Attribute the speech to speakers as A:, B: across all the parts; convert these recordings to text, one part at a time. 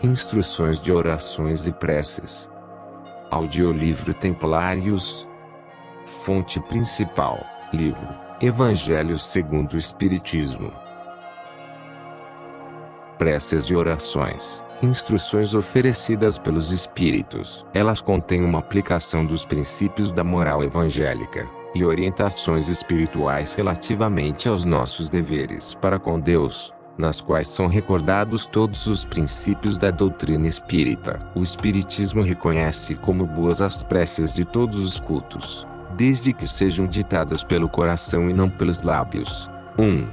A: Instruções de orações e preces. Audiolivro Templários. Fonte principal: livro Evangelho segundo o Espiritismo. Preces e orações. Instruções oferecidas pelos Espíritos. Elas contêm uma aplicação dos princípios da moral evangélica e orientações espirituais relativamente aos nossos deveres para com Deus, nas quais são recordados todos os princípios da doutrina espírita. O Espiritismo reconhece como boas as preces de todos os cultos, desde que sejam ditadas pelo coração e não pelos lábios. 1.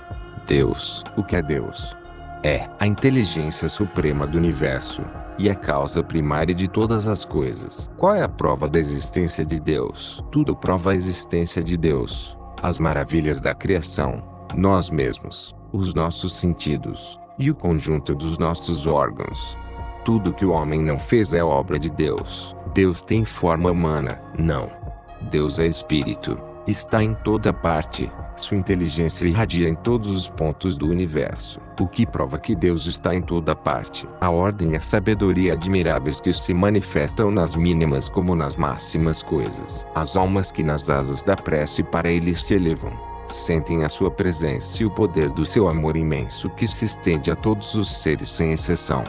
A: Deus. O que é Deus? É a inteligência suprema do universo, e a causa primária de todas as coisas. Qual é a prova da existência de Deus? Tudo prova a existência de Deus. As maravilhas da criação, nós mesmos, os nossos sentidos, e o conjunto dos nossos órgãos. Tudo que o homem não fez é obra de Deus. Deus tem forma humana? Não. Deus é espírito, está em toda parte. Sua inteligência irradia em todos os pontos do universo, o que prova que Deus está em toda parte. A ordem e a sabedoria admiráveis que se manifestam nas mínimas como nas máximas coisas. As almas que nas asas da prece para Ele se elevam, sentem a sua presença e o poder do seu amor imenso que se estende a todos os seres sem exceção.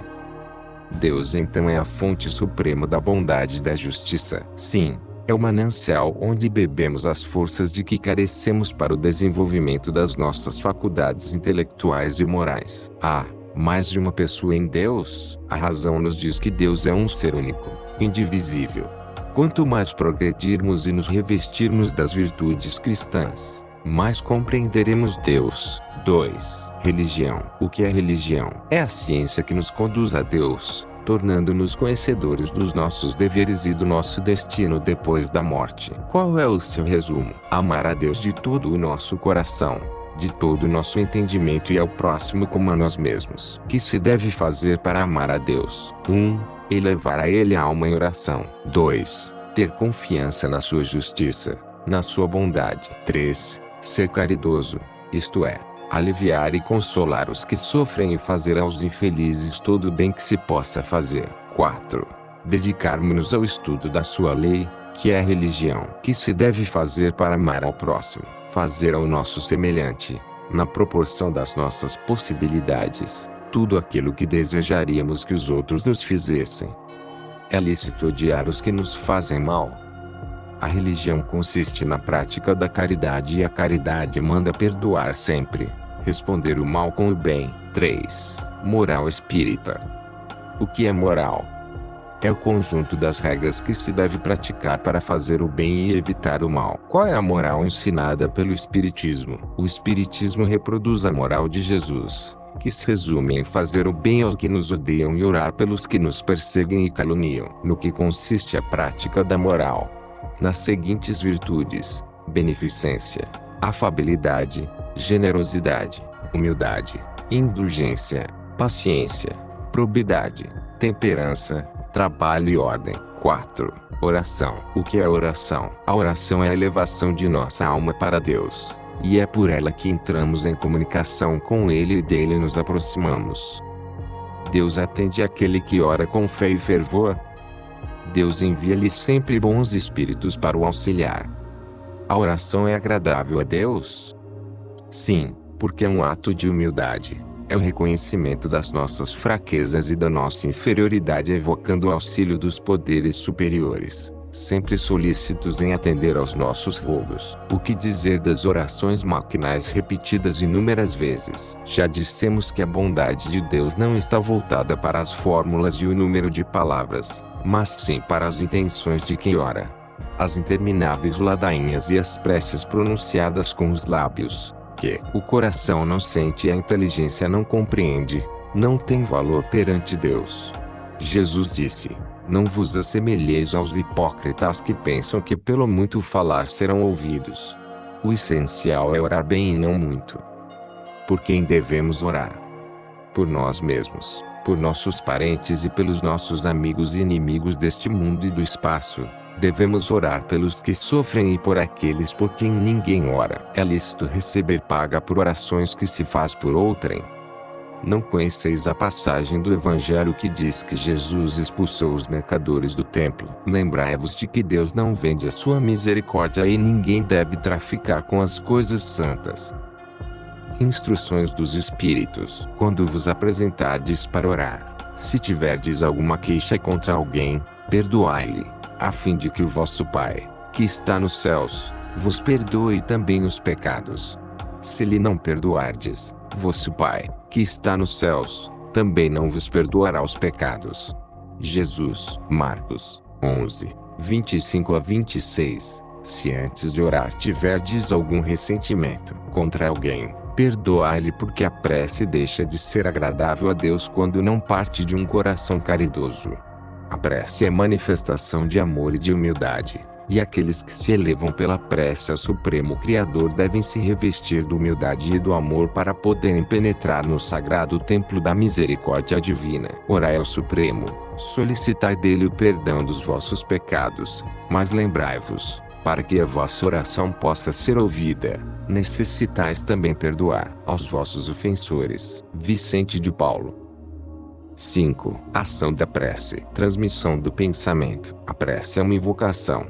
A: Deus então é a fonte suprema da bondade e da justiça. Sim, é o manancial onde bebemos as forças de que carecemos para o desenvolvimento das nossas faculdades intelectuais e morais. Há mais de uma pessoa em Deus. A razão nos diz que Deus é um ser único, indivisível. Quanto mais progredirmos e nos revestirmos das virtudes cristãs, mais compreenderemos Deus. 2. Religião. O que é religião? É a ciência que nos conduz a Deus, tornando-nos conhecedores dos nossos deveres e do nosso destino depois da morte. Qual é o seu resumo? Amar a Deus de todo o nosso coração, de todo o nosso entendimento e ao próximo como a nós mesmos. O que se deve fazer para amar a Deus? 1. Elevar a Ele a alma em oração. 2. Ter confiança na sua justiça, na sua bondade. 3. Ser caridoso, isto é, aliviar e consolar os que sofrem e fazer aos infelizes todo o bem que se possa fazer. 4. Dedicarmos-nos ao estudo da sua lei, que é a religião. O que se deve fazer para amar ao próximo? Fazer ao nosso semelhante, na proporção das nossas possibilidades, tudo aquilo que desejaríamos que os outros nos fizessem. É lícito odiar os que nos fazem mal. A religião consiste na prática da caridade e a caridade manda perdoar sempre, responder o mal com o bem. 3. Moral espírita. O que é moral? É o conjunto das regras que se deve praticar para fazer o bem e evitar o mal. Qual é a moral ensinada pelo Espiritismo? O Espiritismo reproduz a moral de Jesus, que se resume em fazer o bem aos que nos odeiam e orar pelos que nos perseguem e caluniam. No que consiste a prática da moral? Nas seguintes virtudes: beneficência, afabilidade, generosidade, humildade, indulgência, paciência, probidade, temperança, trabalho e ordem. 4. Oração. O que é oração? A oração é a elevação de nossa alma para Deus, e é por ela que entramos em comunicação com Ele e dele nos aproximamos. Deus atende aquele que ora com fé e fervor. Deus envia-lhe sempre bons espíritos para o auxiliar. A oração é agradável a Deus? Sim, porque é um ato de humildade. É o reconhecimento das nossas fraquezas e da nossa inferioridade evocando o auxílio dos poderes superiores, sempre solícitos em atender aos nossos rogos. O que dizer das orações maquinais repetidas inúmeras vezes? Já dissemos que a bondade de Deus não está voltada para as fórmulas e o número de palavras, mas sim para as intenções de quem ora. As intermináveis ladainhas e as preces pronunciadas com os lábios, que o coração não sente e a inteligência não compreende, não têm valor perante Deus. Jesus disse: não vos assemelheis aos hipócritas que pensam que pelo muito falar serão ouvidos. O essencial é orar bem e não muito. Por quem devemos orar? Por nós mesmos, por nossos parentes e pelos nossos amigos e inimigos deste mundo e do espaço. Devemos orar pelos que sofrem e por aqueles por quem ninguém ora. É lícito receber paga por orações que se faz por outrem? Não conheceis a passagem do Evangelho que diz que Jesus expulsou os mercadores do templo? Lembrai-vos de que Deus não vende a sua misericórdia e ninguém deve traficar com as coisas santas. Instruções dos Espíritos. Quando vos apresentardes para orar, se tiverdes alguma queixa contra alguém, perdoai-lhe, a fim de que o vosso Pai, que está nos céus, vos perdoe também os pecados. Se lhe não perdoardes, vosso Pai, que está nos céus, também não vos perdoará os pecados. Jesus. Marcos 11, 25 a 26. Se antes de orar tiverdes algum ressentimento contra alguém, perdoai-lhe, porque a prece deixa de ser agradável a Deus quando não parte de um coração caridoso. A prece é manifestação de amor e de humildade, e aqueles que se elevam pela prece ao Supremo Criador devem se revestir da humildade e do amor para poderem penetrar no sagrado templo da misericórdia divina. Orai ao Supremo, solicitai dele o perdão dos vossos pecados, mas lembrai-vos, para que a vossa oração possa ser ouvida, necessitais também perdoar aos vossos ofensores. Vicente de Paulo. 5. Ação da prece. Transmissão do pensamento. A prece é uma invocação.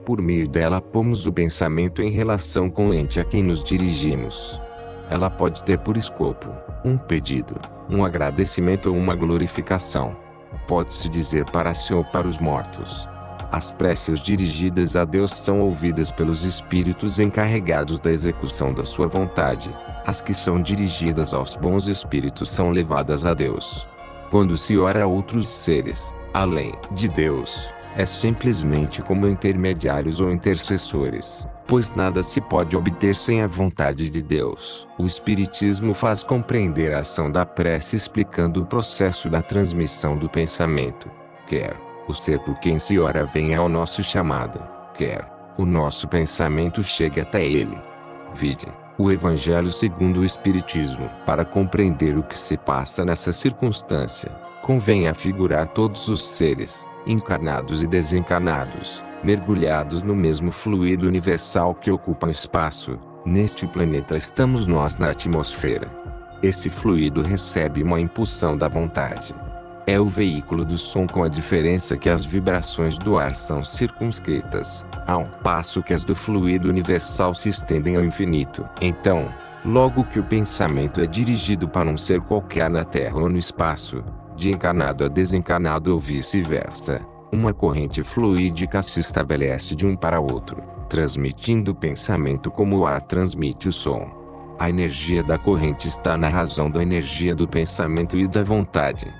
A: Por meio dela pomos o pensamento em relação com o ente a quem nos dirigimos. Ela pode ter por escopo um pedido, um agradecimento ou uma glorificação. Pode-se dizer para si ou para os mortos. As preces dirigidas a Deus são ouvidas pelos espíritos encarregados da execução da sua vontade. As que são dirigidas aos bons espíritos são levadas a Deus. Quando se ora a outros seres, além de Deus, é simplesmente como intermediários ou intercessores, pois nada se pode obter sem a vontade de Deus. O Espiritismo faz compreender a ação da prece explicando o processo da transmissão do pensamento. Quer o ser por quem se ora venha ao nosso chamado, quer o nosso pensamento chegue até ele. Vide o Evangelho segundo o Espiritismo. Para compreender o que se passa nessa circunstância, convém afigurar todos os seres, encarnados e desencarnados, mergulhados no mesmo fluido universal que ocupa o espaço. Neste planeta estamos nós na atmosfera. Esse fluido recebe uma impulsão da vontade. É o veículo do som, com a diferença que as vibrações do ar são circunscritas, ao passo que as do fluido universal se estendem ao infinito. Então, logo que o pensamento é dirigido para um ser qualquer na Terra ou no espaço, de encarnado a desencarnado ou vice-versa, uma corrente fluídica se estabelece de um para outro, transmitindo o pensamento como o ar transmite o som. A energia da corrente está na razão da energia do pensamento e da vontade.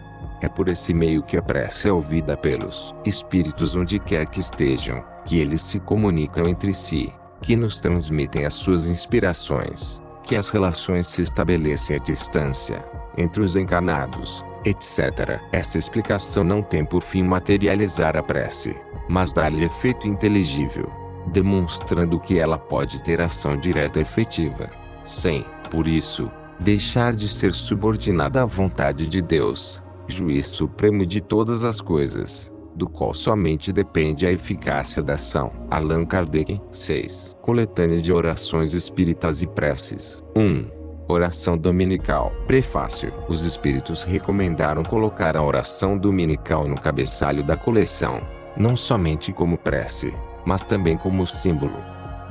A: É por esse meio que a prece é ouvida pelos espíritos onde quer que estejam, que eles se comunicam entre si, que nos transmitem as suas inspirações, que as relações se estabelecem à distância, entre os encarnados, etc. Essa explicação não tem por fim materializar a prece, mas dar-lhe efeito inteligível, demonstrando que ela pode ter ação direta e efetiva, sem, por isso, deixar de ser subordinada à vontade de Deus, juiz supremo de todas as coisas, do qual somente depende a eficácia da ação. Allan Kardec. 6. Coletânea de orações espíritas e preces. 1. Oração dominical. Prefácio. Os espíritos recomendaram colocar a oração dominical no cabeçalho da coleção, não somente como prece, mas também como símbolo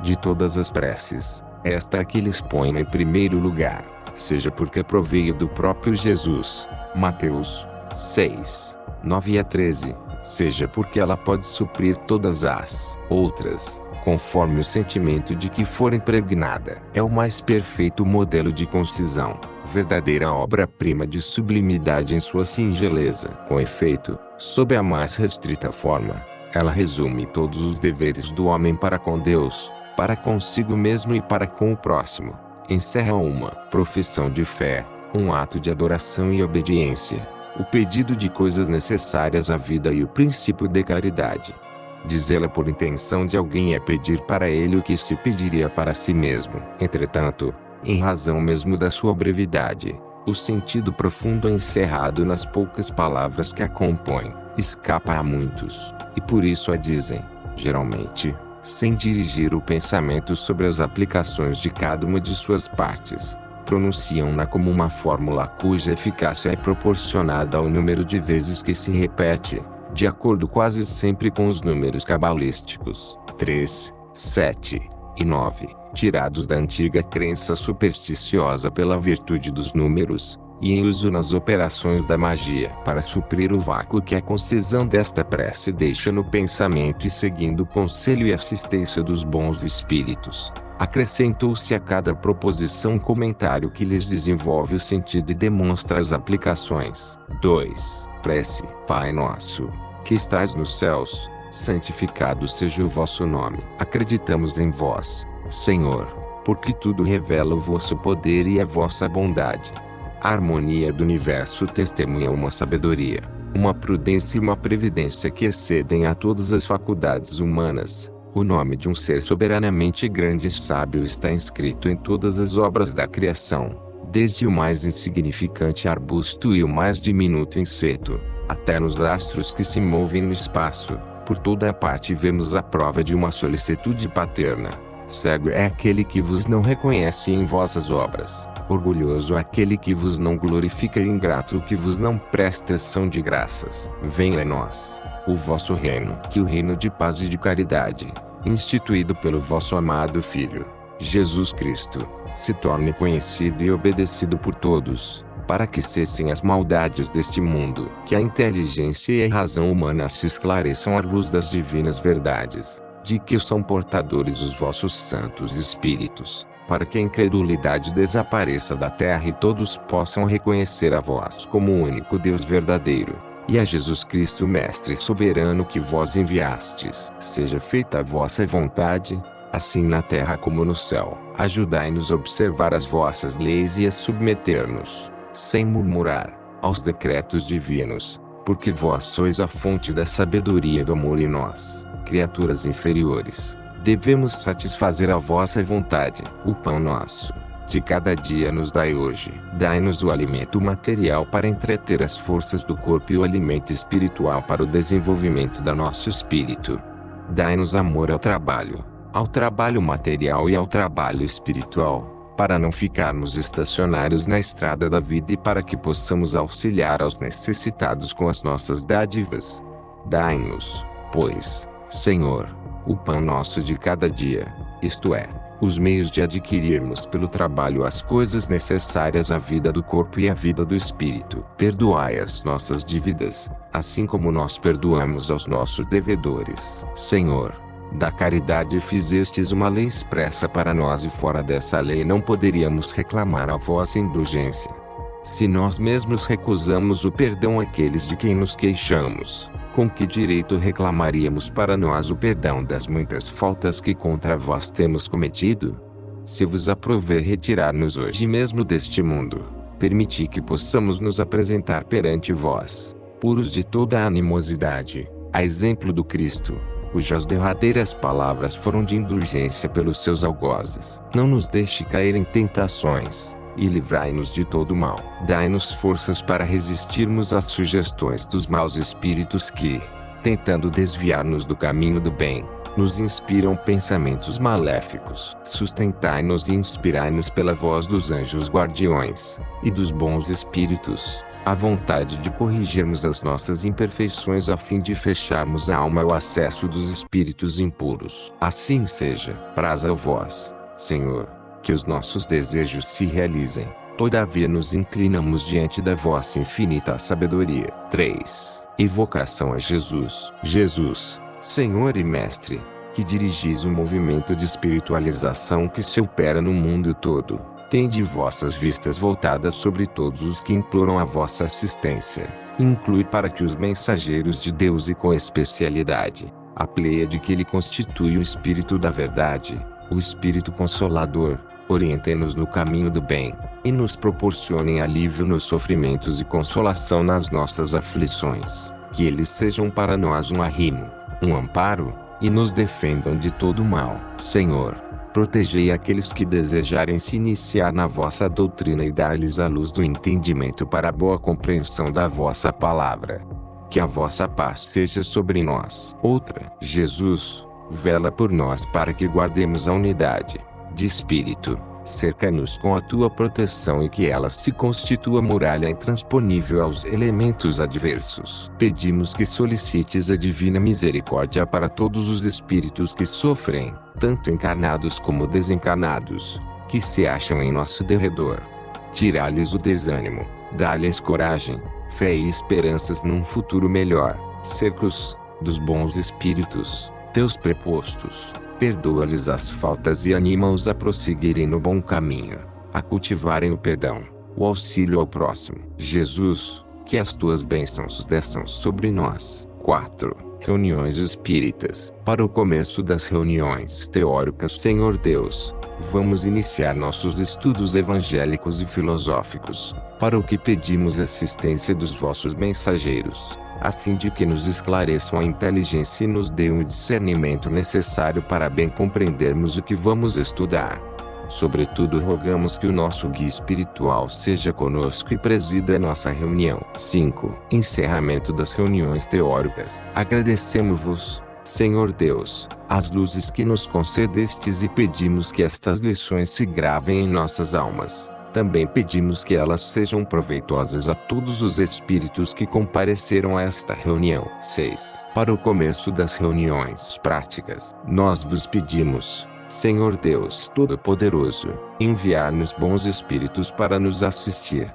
A: de todas as preces. Esta é que eles põem em primeiro lugar, seja porque proveio do próprio Jesus, Mateus 6, 9 a 13, seja porque ela pode suprir todas as outras, conforme o sentimento de que for impregnada. É o mais perfeito modelo de concisão, verdadeira obra-prima de sublimidade em sua singeleza. Com efeito, sob a mais restrita forma, ela resume todos os deveres do homem para com Deus, para consigo mesmo e para com o próximo. Encerra uma profissão de fé, um ato de adoração e obediência, o pedido de coisas necessárias à vida e o princípio de caridade. Dizê-la por intenção de alguém é pedir para ele o que se pediria para si mesmo. Entretanto, em razão mesmo da sua brevidade, o sentido profundo encerrado nas poucas palavras que a compõem, escapa a muitos, e por isso a dizem, geralmente, sem dirigir o pensamento sobre as aplicações de cada uma de suas partes. pronunciam-na como uma fórmula cuja eficácia é proporcionada ao número de vezes que se repete, de acordo quase sempre com os números cabalísticos 3, 7 e 9, tirados da antiga crença supersticiosa pela virtude dos números, e em uso nas operações da magia. Para suprir o vácuo que a concisão desta prece deixa no pensamento e seguindo o conselho e assistência dos bons espíritos, acrescentou-se a cada proposição um comentário que lhes desenvolve o sentido e demonstra as aplicações. 2. Prece. Pai nosso, que estais nos céus, santificado seja o vosso nome. Acreditamos em vós, Senhor, porque tudo revela o vosso poder e a vossa bondade. A harmonia do universo testemunha uma sabedoria, uma prudência e uma previdência que excedem a todas as faculdades humanas. O nome de um ser soberanamente grande e sábio está inscrito em todas as obras da criação, desde o mais insignificante arbusto e o mais diminuto inseto, até nos astros que se movem no espaço. Por toda a parte vemos a prova de uma solicitude paterna. Cego é aquele que vos não reconhece em vossas obras. Orgulhoso é aquele que vos não glorifica e ingrato o que vos não presta ação de graças. Venha a nós o vosso reino, que o reino de paz e de caridade, instituído pelo vosso amado Filho, Jesus Cristo, se torne conhecido e obedecido por todos, para que cessem as maldades deste mundo, que a inteligência e a razão humana se esclareçam à luz das divinas verdades, de que são portadores os vossos santos espíritos, para que a incredulidade desapareça da terra e todos possam reconhecer a vós como o único Deus verdadeiro, e a Jesus Cristo Mestre soberano que vós enviastes. Seja feita a vossa vontade, assim na terra como no céu. Ajudai-nos a observar as vossas leis e a submeter-nos, sem murmurar, aos decretos divinos, porque vós sois a fonte da sabedoria e do amor, e nós, criaturas inferiores, devemos satisfazer a vossa vontade. O pão nosso de cada dia nos dai hoje. Dai-nos o alimento material para entreter as forças do corpo e o alimento espiritual para o desenvolvimento da nosso espírito. Dai-nos amor ao trabalho material e ao trabalho espiritual, para não ficarmos estacionários na estrada da vida e para que possamos auxiliar aos necessitados com as nossas dádivas. Dai-nos, pois, Senhor, o pão nosso de cada dia, isto é, os meios de adquirirmos pelo trabalho as coisas necessárias à vida do corpo e à vida do espírito. Perdoai as nossas dívidas, assim como nós perdoamos aos nossos devedores. Senhor, da caridade fizestes uma lei expressa para nós, e fora dessa lei não poderíamos reclamar a vossa indulgência. Se nós mesmos recusamos o perdão àqueles de quem nos queixamos, com que direito reclamaríamos para nós o perdão das muitas faltas que contra vós temos cometido? Se vos aprover retirar-nos hoje mesmo deste mundo, permiti que possamos nos apresentar perante vós, puros de toda a animosidade, a exemplo do Cristo, cujas derradeiras palavras foram de indulgência pelos seus algozes. Não nos deixe cair em tentações, e livrai-nos de todo mal. Dai-nos forças para resistirmos às sugestões dos maus espíritos que, tentando desviar-nos do caminho do bem, nos inspiram pensamentos maléficos. Sustentai-nos e inspirai-nos pela voz dos anjos guardiões, e dos bons espíritos, a vontade de corrigirmos as nossas imperfeições a fim de fecharmos a alma ao acesso dos espíritos impuros. Assim seja. Praza a vós, Senhor, que os nossos desejos se realizem. Todavia nos inclinamos diante da vossa infinita sabedoria. 3. Evocação a Jesus. Jesus, Senhor e Mestre, que dirigis o movimento de espiritualização que se opera no mundo todo, tende vossas vistas voltadas sobre todos os que imploram a vossa assistência. Inclui para que os mensageiros de Deus, e com especialidade, a pleiade que ele constitui o Espírito da Verdade, o Espírito Consolador, orientem-nos no caminho do bem, e nos proporcionem alívio nos sofrimentos e consolação nas nossas aflições. Que eles sejam para nós um arrimo, um amparo, e nos defendam de todo mal. Senhor, protegei aqueles que desejarem se iniciar na vossa doutrina e dar-lhes a luz do entendimento para a boa compreensão da vossa palavra. Que a vossa paz seja sobre nós. Outra. Jesus, vela por nós para que guardemos a unidade de espírito, Cerca-nos com a tua proteção e que ela se constitua muralha intransponível aos elementos adversos. Pedimos que solicites a divina misericórdia para todos os espíritos que sofrem, tanto encarnados como desencarnados, que se acham em nosso derredor. Tira-lhes o desânimo, dá-lhes coragem, fé e esperanças num futuro melhor. Cerca-os dos bons espíritos, teus prepostos. Perdoa-lhes as faltas e anima-os a prosseguirem no bom caminho, a cultivarem o perdão, o auxílio ao próximo. Jesus, que as tuas bênçãos desçam sobre nós. 4. Reuniões espíritas. Para o começo das reuniões teóricas, Senhor Deus, vamos iniciar nossos estudos evangélicos e filosóficos, para o que pedimos assistência dos vossos mensageiros, a fim de que nos esclareçam a inteligência e nos dêem o discernimento necessário para bem compreendermos o que vamos estudar. Sobretudo rogamos que o nosso guia espiritual seja conosco e presida a nossa reunião. 5. Encerramento das reuniões teóricas. Agradecemos-vos, Senhor Deus, as luzes que nos concedestes e pedimos que estas lições se gravem em nossas almas. Também pedimos que elas sejam proveitosas a todos os espíritos que compareceram a esta reunião. 6. Para o começo das reuniões práticas, nós vos pedimos, Senhor Deus Todo-Poderoso, enviar-nos bons espíritos para nos assistir.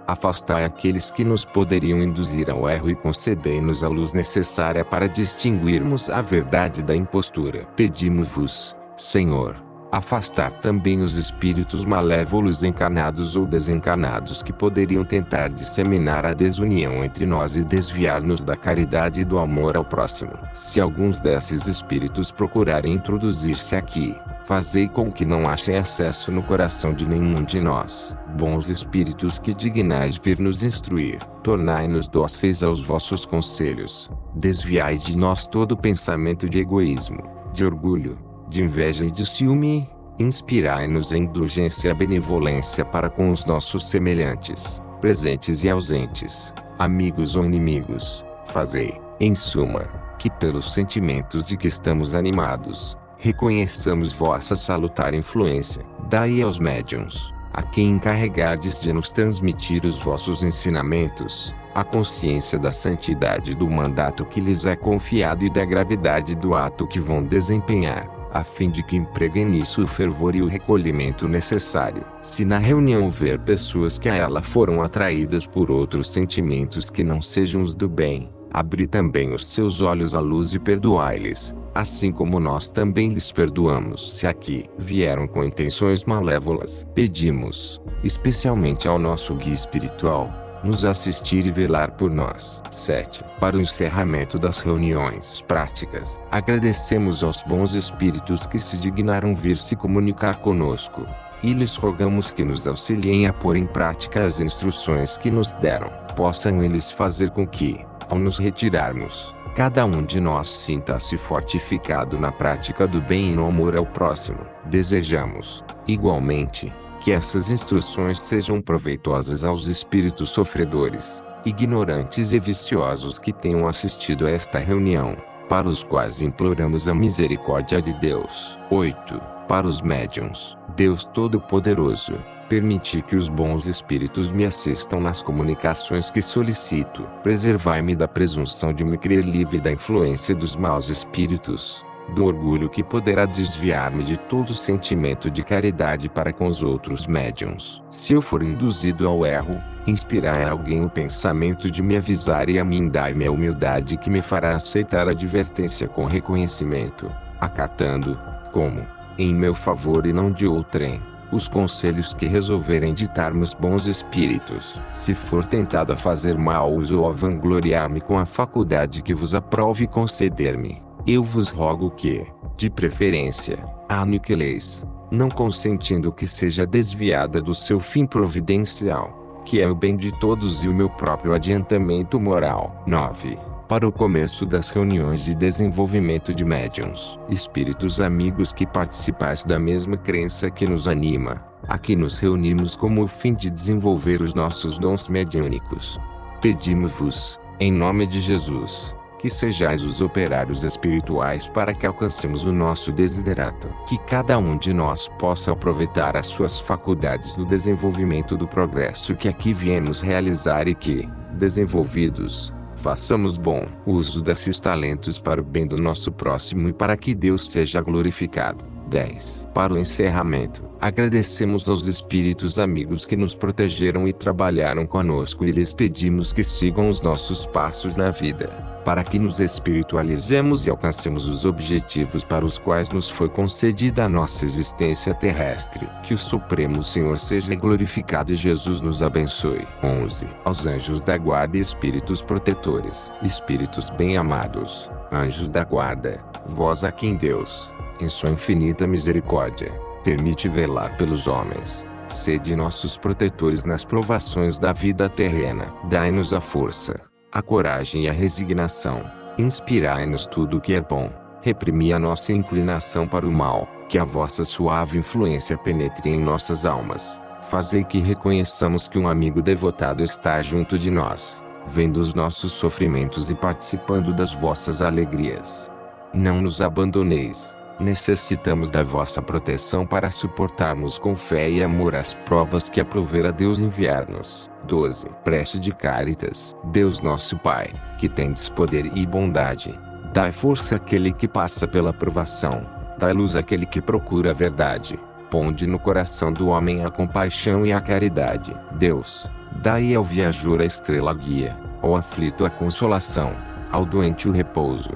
A: Afastai aqueles que nos poderiam induzir ao erro e concedei-nos a luz necessária para distinguirmos a verdade da impostura. Pedimos-vos, Senhor, afastar também os espíritos malévolos encarnados ou desencarnados que poderiam tentar disseminar a desunião entre nós e desviar-nos da caridade e do amor ao próximo. Se alguns desses espíritos procurarem introduzir-se aqui, fazei com que não achem acesso no coração de nenhum de nós. Bons espíritos que dignais vir nos instruir, tornai-nos dóceis aos vossos conselhos. Desviai de nós todo pensamento de egoísmo, de orgulho, de inveja e de ciúme, inspirai-nos em indulgência e benevolência para com os nossos semelhantes, presentes e ausentes, amigos ou inimigos. Fazei, em suma, que pelos sentimentos de que estamos animados, reconheçamos vossa salutar influência. Dai aos médiuns, a quem encarregardes de nos transmitir os vossos ensinamentos, a consciência da santidade do mandato que lhes é confiado e da gravidade do ato que vão desempenhar, a fim de que empreguem nisso o fervor e o recolhimento necessário. Se na reunião houver pessoas que a ela foram atraídas por outros sentimentos que não sejam os do bem, abri também os seus olhos à luz e perdoai-lhes, assim como nós também lhes perdoamos se aqui vieram com intenções malévolas. Pedimos, especialmente ao nosso guia espiritual, nos assistir e velar por nós. 7. Para o encerramento das reuniões práticas, agradecemos aos bons espíritos que se dignaram vir se comunicar conosco, e lhes rogamos que nos auxiliem a pôr em prática as instruções que nos deram. Possam eles fazer com que, ao nos retirarmos, cada um de nós sinta-se fortificado na prática do bem e no amor ao próximo. Desejamos, igualmente, que essas instruções sejam proveitosas aos espíritos sofredores, ignorantes e viciosos que tenham assistido a esta reunião, para os quais imploramos a misericórdia de Deus. 8. Para os médiuns, Deus Todo-Poderoso, permiti que os bons espíritos me assistam nas comunicações que solicito. Preservai-me da presunção de me crer livre da influência dos maus espíritos, do orgulho que poderá desviar-me de todo sentimento de caridade para com os outros médiuns. Se eu for induzido ao erro, inspirai a alguém o pensamento de me avisar e a mim dai-me a humildade que me fará aceitar a advertência com reconhecimento, acatando, como, em meu favor e não de outrem, os conselhos que resolverem ditar-me os bons espíritos. Se for tentado a fazer mau uso ou a vangloriar-me com a faculdade que vos aprove conceder-me, eu vos rogo que, de preferência, a aniquileis, não consentindo que seja desviada do seu fim providencial, que é o bem de todos e o meu próprio adiantamento moral. 9. Para o começo das reuniões de desenvolvimento de médiuns, espíritos amigos que participais da mesma crença que nos anima, aqui nos reunimos como o fim de desenvolver os nossos dons mediúnicos. Pedimos-vos, em nome de Jesus, que sejais os operários espirituais para que alcancemos o nosso desiderato. Que cada um de nós possa aproveitar as suas faculdades no desenvolvimento do progresso que aqui viemos realizar e que, desenvolvidos, façamos bom uso desses talentos para o bem do nosso próximo e para que Deus seja glorificado. 10. Para o encerramento, agradecemos aos espíritos amigos que nos protegeram e trabalharam conosco e lhes pedimos que sigam os nossos passos na vida, para que nos espiritualizemos e alcancemos os objetivos para os quais nos foi concedida a nossa existência terrestre. Que o Supremo Senhor seja glorificado e Jesus nos abençoe. 11. Aos anjos da guarda e espíritos protetores, espíritos bem-amados, anjos da guarda, vós a quem Deus, em sua infinita misericórdia, permite velar pelos homens, sede nossos protetores nas provações da vida terrena. Dai-nos a força, a coragem e a resignação. Inspirai-nos tudo o que é bom. Reprimi a nossa inclinação para o mal. Que a vossa suave influência penetre em nossas almas. Fazei que reconheçamos que um amigo devotado está junto de nós, vendo os nossos sofrimentos e participando das vossas alegrias. Não nos abandoneis. Necessitamos da vossa proteção para suportarmos com fé e amor as provas que aprouver a Deus enviar-nos. 12. Prece de Caritas. Deus nosso Pai, que tendes poder e bondade, dai força àquele que passa pela provação, dai luz àquele que procura a verdade, ponde no coração do homem a compaixão e a caridade. Deus, dai ao viajor a estrela guia, ao aflito a consolação, ao doente o repouso.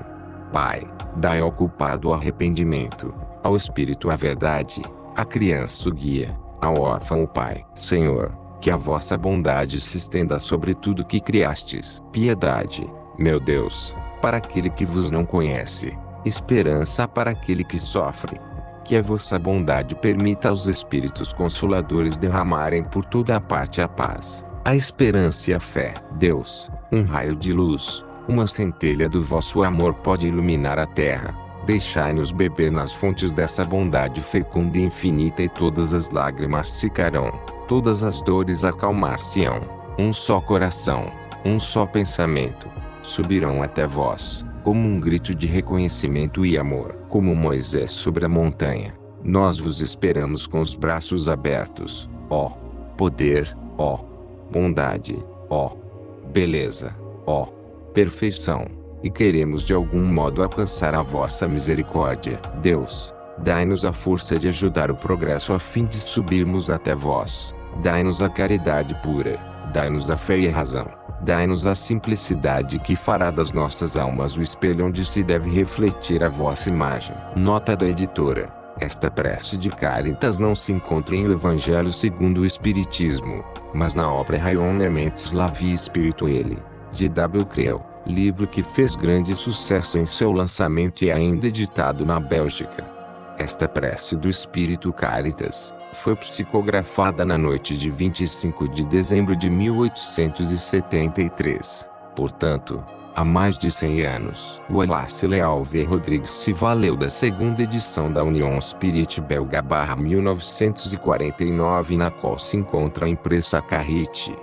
A: Pai, dai ao culpado o arrependimento, ao espírito a verdade, à criança o guia, ao órfão o pai. Senhor, que a vossa bondade se estenda sobre tudo que criastes. Piedade, meu Deus, para aquele que vos não conhece, esperança para aquele que sofre. Que a vossa bondade permita aos espíritos consoladores derramarem por toda a parte a paz, a esperança e a fé. Deus, um raio de luz, uma centelha do vosso amor pode iluminar a terra. Deixai-nos beber nas fontes dessa bondade fecunda e infinita e todas as lágrimas secarão, todas as dores acalmar-se-ão. Um só coração, um só pensamento, subirão até vós, como um grito de reconhecimento e amor. Como Moisés sobre a montanha, nós vos esperamos com os braços abertos, ó poder, ó bondade, ó beleza, ó perfeição, e queremos de algum modo alcançar a vossa misericórdia. Deus, dai-nos a força de ajudar o progresso a fim de subirmos até vós. Dai-nos a caridade pura, dai-nos a fé e a razão, dai-nos a simplicidade que fará das nossas almas o espelho onde se deve refletir a vossa imagem. Nota da editora: esta prece de Caritas não se encontra em O Evangelho segundo o Espiritismo, mas na obra Raionementos la Vie Spirituelle, de W. Creel, livro que fez grande sucesso em seu lançamento e é ainda editado na Bélgica. Esta prece do Espírito Caritas foi psicografada na noite de 25 de dezembro de 1873, portanto, há mais de 100 anos. Wallace Leal V. Rodrigues se valeu da segunda edição da Union Spirit Belga /1949, na qual se encontra impressa a Carite.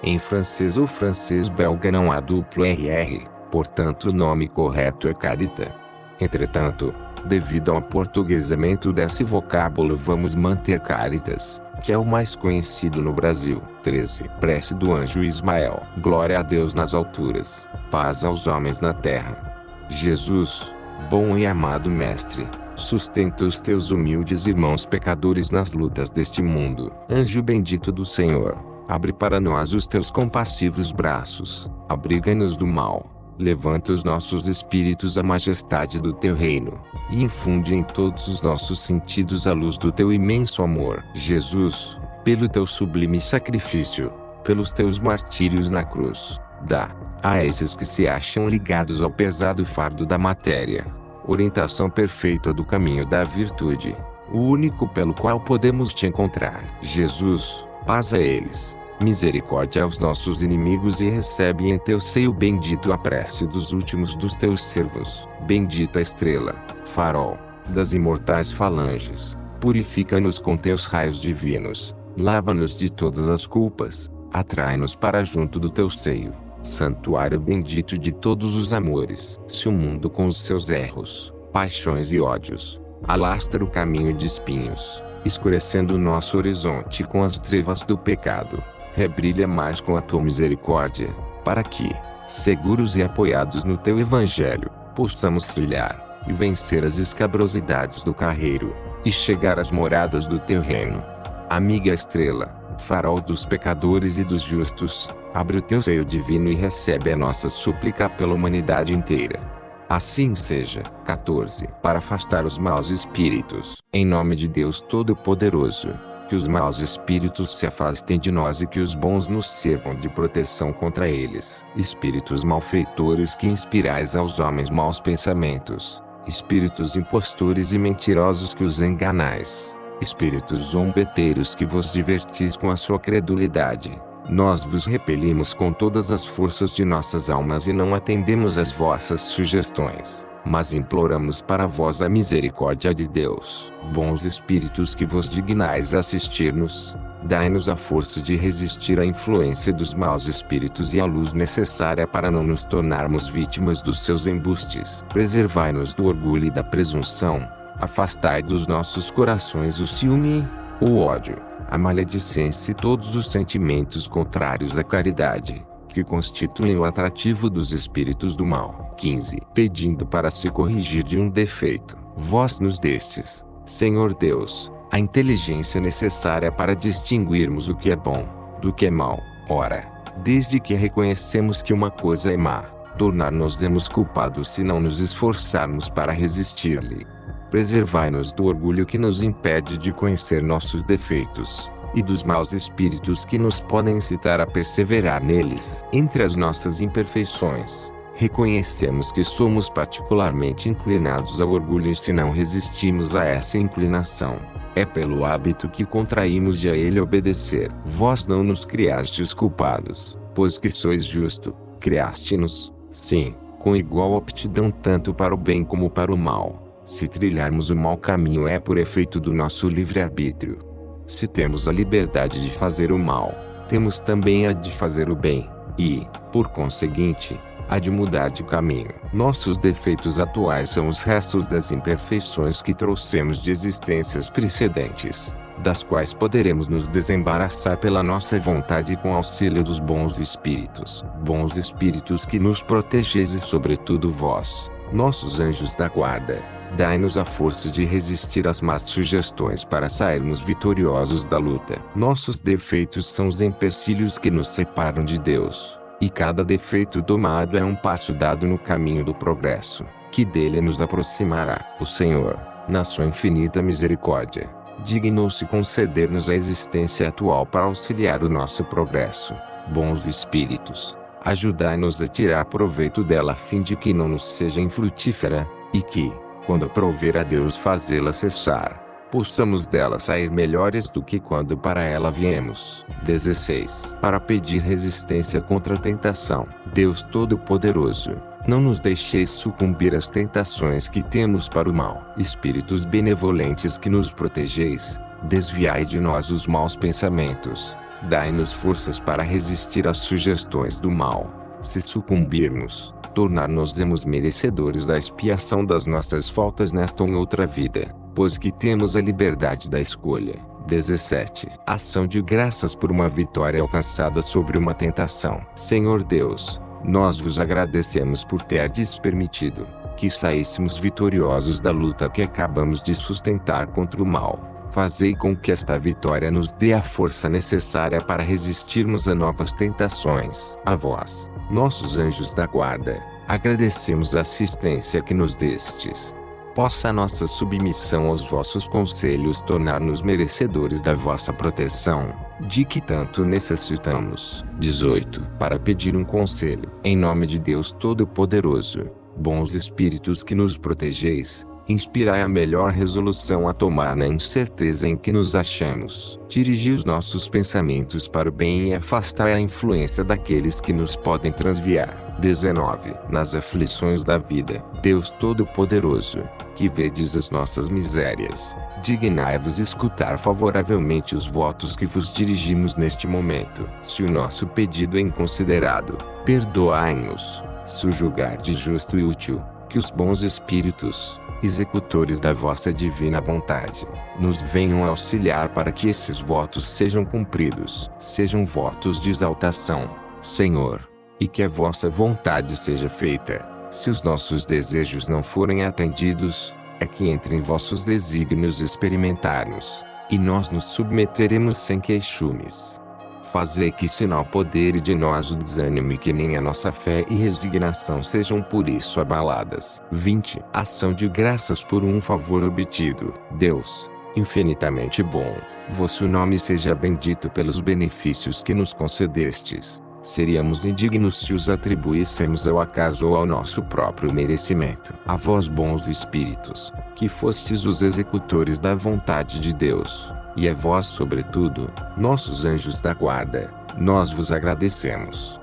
A: Em francês ou francês-belga não há duplo RR, portanto o nome correto é Carita. Entretanto, devido ao aportuguesamento desse vocábulo, vamos manter Caritas, que é o mais conhecido no Brasil. 13. Prece do Anjo Ismael. Glória a Deus nas alturas, paz aos homens na terra. Jesus, bom e amado Mestre, sustenta os teus humildes irmãos pecadores nas lutas deste mundo. Anjo bendito do Senhor, abre para nós os teus compassivos braços, abriga-nos do mal, levanta os nossos espíritos à majestade do teu reino, e infunde em todos os nossos sentidos a luz do teu imenso amor. Jesus, pelo teu sublime sacrifício, pelos teus martírios na cruz, dá, a esses que se acham ligados ao pesado fardo da matéria, orientação perfeita do caminho da virtude, o único pelo qual podemos te encontrar. Jesus, paz a eles, misericórdia aos nossos inimigos, e recebe em teu seio bendito a prece dos últimos dos teus servos. Bendita estrela, farol, das imortais falanges, purifica-nos com teus raios divinos, lava-nos de todas as culpas, atrai-nos para junto do teu seio, santuário bendito de todos os amores. Se o mundo com os seus erros, paixões e ódios, alastra o caminho de espinhos, escurecendo o nosso horizonte com as trevas do pecado, rebrilha mais com a tua misericórdia, para que, seguros e apoiados no teu evangelho, possamos trilhar e vencer as escabrosidades do carreiro, e chegar às moradas do teu reino. Amiga estrela, farol dos pecadores e dos justos, abre o teu seio divino e recebe a nossa súplica pela humanidade inteira. Assim seja. 14. Para afastar os maus espíritos. Em nome de Deus Todo-Poderoso, que os maus espíritos se afastem de nós e que os bons nos sirvam de proteção contra eles. Espíritos malfeitores que inspirais aos homens maus pensamentos. Espíritos impostores e mentirosos que os enganais. Espíritos zombeteiros que vos divertis com a sua credulidade. Nós vos repelimos com todas as forças de nossas almas e não atendemos às vossas sugestões, mas imploramos para vós a misericórdia de Deus. Bons espíritos que vos dignais assistir-nos, dai-nos a força de resistir à influência dos maus espíritos e a luz necessária para não nos tornarmos vítimas dos seus embustes. Preservai-nos do orgulho e da presunção, afastai dos nossos corações o ciúme, o ódio, a maledicência e todos os sentimentos contrários à caridade, que constituem o atrativo dos espíritos do mal. 15. Pedindo para se corrigir de um defeito, vós nos destes, Senhor Deus, a inteligência necessária para distinguirmos o que é bom, do que é mal. Ora, desde que reconhecemos que uma coisa é má, tornar-nos-emos culpados se não nos esforçarmos para resistir-lhe. Preservai-nos do orgulho que nos impede de conhecer nossos defeitos, e dos maus espíritos que nos podem incitar a perseverar neles. Entre as nossas imperfeições, reconhecemos que somos particularmente inclinados ao orgulho e se não resistimos a essa inclinação, é pelo hábito que contraímos de a ele obedecer. Vós não nos criastes culpados, pois que sois justo, criaste-nos, sim, com igual aptidão tanto para o bem como para o mal. Se trilharmos o mau caminho é por efeito do nosso livre-arbítrio. Se temos a liberdade de fazer o mal, temos também a de fazer o bem, e, por conseguinte, a de mudar de caminho. Nossos defeitos atuais são os restos das imperfeições que trouxemos de existências precedentes, das quais poderemos nos desembaraçar pela nossa vontade e com auxílio dos bons espíritos. Bons espíritos que nos protegeis e sobretudo vós, nossos anjos da guarda, dai-nos a força de resistir às más sugestões para sairmos vitoriosos da luta. Nossos defeitos são os empecilhos que nos separam de Deus, e cada defeito tomado é um passo dado no caminho do progresso, que dele nos aproximará. O Senhor, na sua infinita misericórdia, dignou-se conceder-nos a existência atual para auxiliar o nosso progresso. Bons espíritos, ajudai-nos a tirar proveito dela a fim de que não nos seja infrutífera, e que, quando aprouver a Deus fazê-la cessar, possamos dela sair melhores do que quando para ela viemos. 16. Para pedir resistência contra a tentação. Deus Todo-Poderoso, não nos deixeis sucumbir às tentações que temos para o mal. Espíritos benevolentes que nos protegeis, desviai de nós os maus pensamentos. Dai-nos forças para resistir às sugestões do mal. Se sucumbirmos, tornar-nos-emos merecedores da expiação das nossas faltas nesta ou em outra vida, pois que temos a liberdade da escolha. 17. Ação de graças por uma vitória alcançada sobre uma tentação. Senhor Deus, nós vos agradecemos por terdes permitido que saíssemos vitoriosos da luta que acabamos de sustentar contra o mal. Fazei com que esta vitória nos dê a força necessária para resistirmos a novas tentações. A vós, nossos anjos da guarda, agradecemos a assistência que nos destes. Possa a nossa submissão aos vossos conselhos tornar-nos merecedores da vossa proteção, de que tanto necessitamos. 18. Para pedir um conselho. Em nome de Deus Todo-Poderoso, bons espíritos que nos protegeis, inspirai a melhor resolução a tomar na incerteza em que nos achamos. Dirigi os nossos pensamentos para o bem e afastai a influência daqueles que nos podem transviar. 19. Nas aflições da vida, Deus Todo-Poderoso, que vedes as nossas misérias, Dignai-vos escutar favoravelmente os votos que vos dirigimos neste momento. Se o nosso pedido é inconsiderado, perdoai-nos. Se o julgardes justo e útil, que os bons espíritos, executores da vossa divina vontade, nos venham auxiliar para que esses votos sejam cumpridos. Sejam votos de exaltação, Senhor, e que a vossa vontade seja feita. Se os nossos desejos não forem atendidos, é que entrem vossos desígnios experimentar-nos, e nós nos submeteremos sem queixumes. Fazei que se não apodere de nós o desânimo e que nem a nossa fé e resignação sejam por isso abaladas. 20. Ação de graças por um favor obtido. Deus, infinitamente bom, vosso nome seja bendito pelos benefícios que nos concedestes. Seríamos indignos se os atribuíssemos ao acaso ou ao nosso próprio merecimento. A vós, bons espíritos, que fostes os executores da vontade de Deus, e a vós, sobretudo, nossos anjos da guarda, nós vos agradecemos.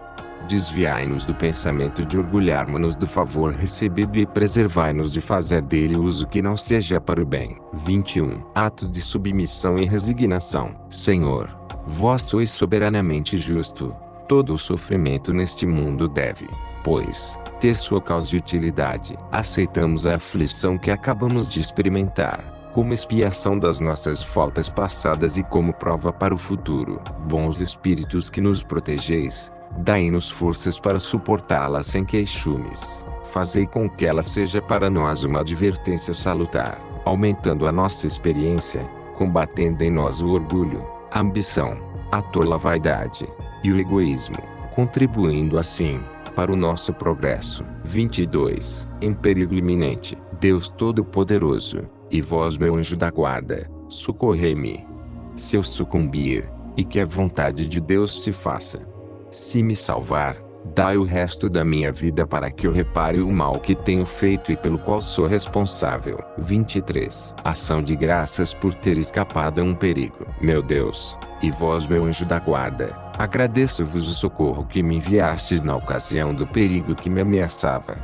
A: Desviai-nos do pensamento de orgulharmos-nos do favor recebido e preservai-nos de fazer dele uso que não seja para o bem. 21. Ato de submissão e resignação. Senhor, vós sois soberanamente justo. Todo o sofrimento neste mundo deve, pois, ter sua causa e utilidade. Aceitamos a aflição que acabamos de experimentar, como expiação das nossas faltas passadas e como prova para o futuro. Bons espíritos que nos protegeis, dai-nos forças para suportá-la sem queixumes. Fazei com que ela seja para nós uma advertência salutar, aumentando a nossa experiência, combatendo em nós o orgulho, a ambição, a tola vaidade e o egoísmo, contribuindo assim para o nosso progresso. 22. Em perigo iminente, Deus Todo-Poderoso, e vós, meu anjo da guarda, socorrei-me. Se eu sucumbir, e que a vontade de Deus se faça. Se me salvar, dai o resto da minha vida para que eu repare o mal que tenho feito e pelo qual sou responsável. 23. Ação de graças por ter escapado a um perigo. Meu Deus, e vós, meu anjo da guarda, agradeço-vos o socorro que me enviastes na ocasião do perigo que me ameaçava.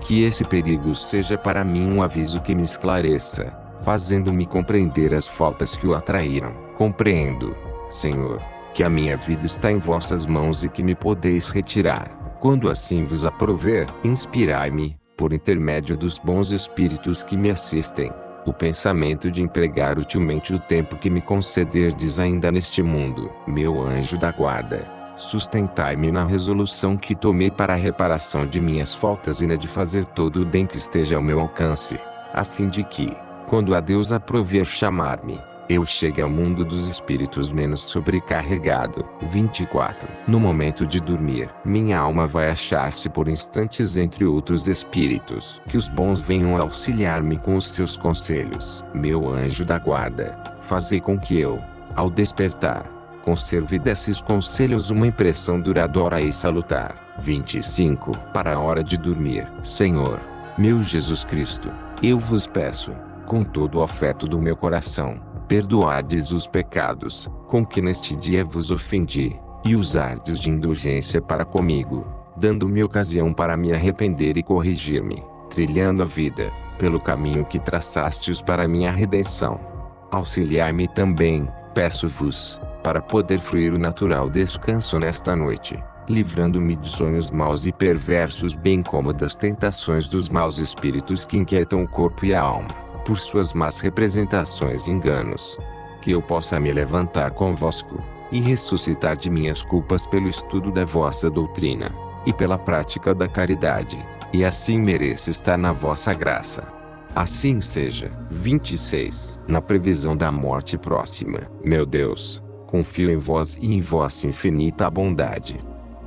A: Que esse perigo seja para mim um aviso que me esclareça, fazendo-me compreender as faltas que o atraíram. Compreendo, Senhor, que a minha vida está em vossas mãos e que me podeis retirar, quando assim vos aprover. Inspirai-me, por intermédio dos bons espíritos que me assistem, o pensamento de empregar utilmente o tempo que me concederdes ainda neste mundo. Meu anjo da guarda, sustentai-me na resolução que tomei para a reparação de minhas faltas e na de fazer todo o bem que esteja ao meu alcance, a fim de que, quando a Deus aprover chamar-me, eu chegue ao mundo dos espíritos menos sobrecarregado. 24. No momento de dormir, minha alma vai achar-se por instantes entre outros espíritos. Que os bons venham auxiliar-me com os seus conselhos. Meu anjo da guarda, fazei com que eu, ao despertar, conserve desses conselhos uma impressão duradoura e salutar. 25. Para a hora de dormir, Senhor, meu Jesus Cristo, eu vos peço, com todo o afeto do meu coração, perdoardes os pecados, com que neste dia vos ofendi, e usardes de indulgência para comigo, dando-me ocasião para me arrepender e corrigir-me, trilhando a vida, pelo caminho que traçastes para minha redenção. Auxiliai-me também, peço-vos, para poder fruir o natural descanso nesta noite, livrando-me de sonhos maus e perversos bem como das tentações dos maus espíritos que inquietam o corpo e a alma, por suas más representações e enganos. Que eu possa me levantar convosco, e ressuscitar de minhas culpas pelo estudo da vossa doutrina, e pela prática da caridade, e assim mereço estar na vossa graça. Assim seja. 26. Na previsão da morte próxima, meu Deus, confio em vós e em vossa infinita bondade.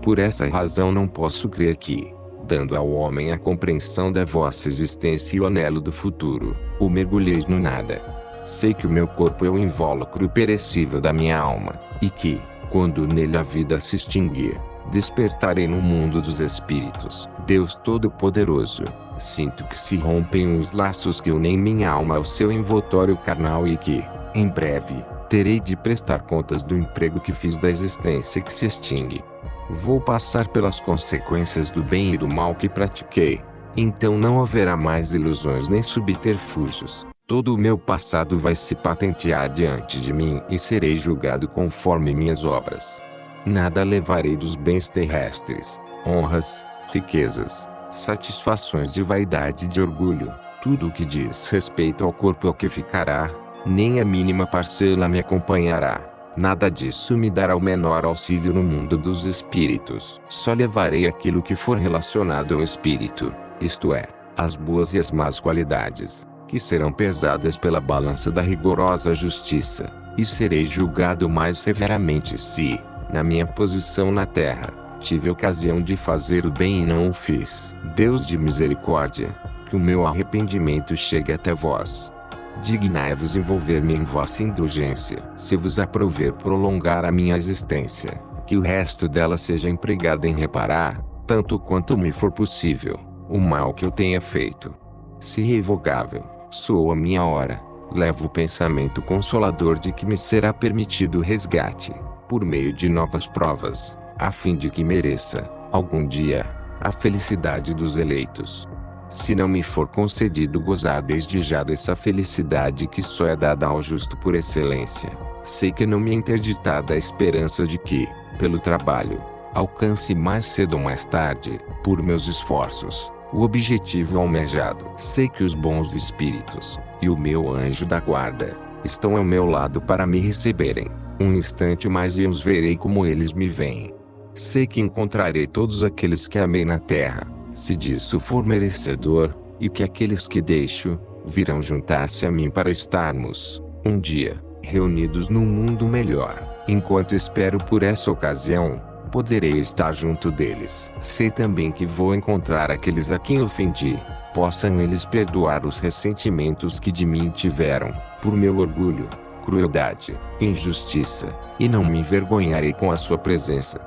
A: Por essa razão não posso crer que, dando ao homem a compreensão da vossa existência e o anelo do futuro, o mergulheis no nada. Sei que o meu corpo é o invólucro perecível da minha alma, e que, quando nele a vida se extinguir, despertarei no mundo dos espíritos. Deus Todo-Poderoso, sinto que se rompem os laços que unem minha alma ao seu envoltório carnal e que, em breve, terei de prestar contas do emprego que fiz da existência que se extingue. Vou passar pelas consequências do bem e do mal que pratiquei. Então não haverá mais ilusões nem subterfúgios. Todo o meu passado vai se patentear diante de mim e serei julgado conforme minhas obras. Nada levarei dos bens terrestres, honras, riquezas, satisfações de vaidade e de orgulho. Tudo o que diz respeito ao corpo é o que ficará, nem a mínima parcela me acompanhará. Nada disso me dará o menor auxílio no mundo dos espíritos. Só levarei aquilo que for relacionado ao espírito, isto é, as boas e as más qualidades, que serão pesadas pela balança da rigorosa justiça, e serei julgado mais severamente se, na minha posição na terra, tive ocasião de fazer o bem e não o fiz. Deus de misericórdia, que o meu arrependimento chegue até vós. Dignai-vos envolver-me em vossa indulgência. Se vos aprouver prolongar a minha existência, que o resto dela seja empregado em reparar, tanto quanto me for possível, o mal que eu tenha feito. Se irrevogável, soou a minha hora, levo o pensamento consolador de que me será permitido o resgate, por meio de novas provas, a fim de que mereça, algum dia, a felicidade dos eleitos. Se não me for concedido gozar desde já dessa felicidade que só é dada ao justo por excelência, sei que não me é interditada a esperança de que, pelo trabalho, alcance mais cedo ou mais tarde, por meus esforços, o objetivo almejado. Sei que os bons espíritos, e o meu anjo da guarda, estão ao meu lado para me receberem. Um instante mais e os verei como eles me veem. Sei que encontrarei todos aqueles que amei na terra, se disso for merecedor, e que aqueles que deixo, virão juntar-se a mim para estarmos, um dia, reunidos num mundo melhor. Enquanto espero por essa ocasião, poderei estar junto deles. Sei também que vou encontrar aqueles a quem ofendi, possam eles perdoar os ressentimentos que de mim tiveram, por meu orgulho, crueldade, injustiça, e não me envergonharei com a sua presença.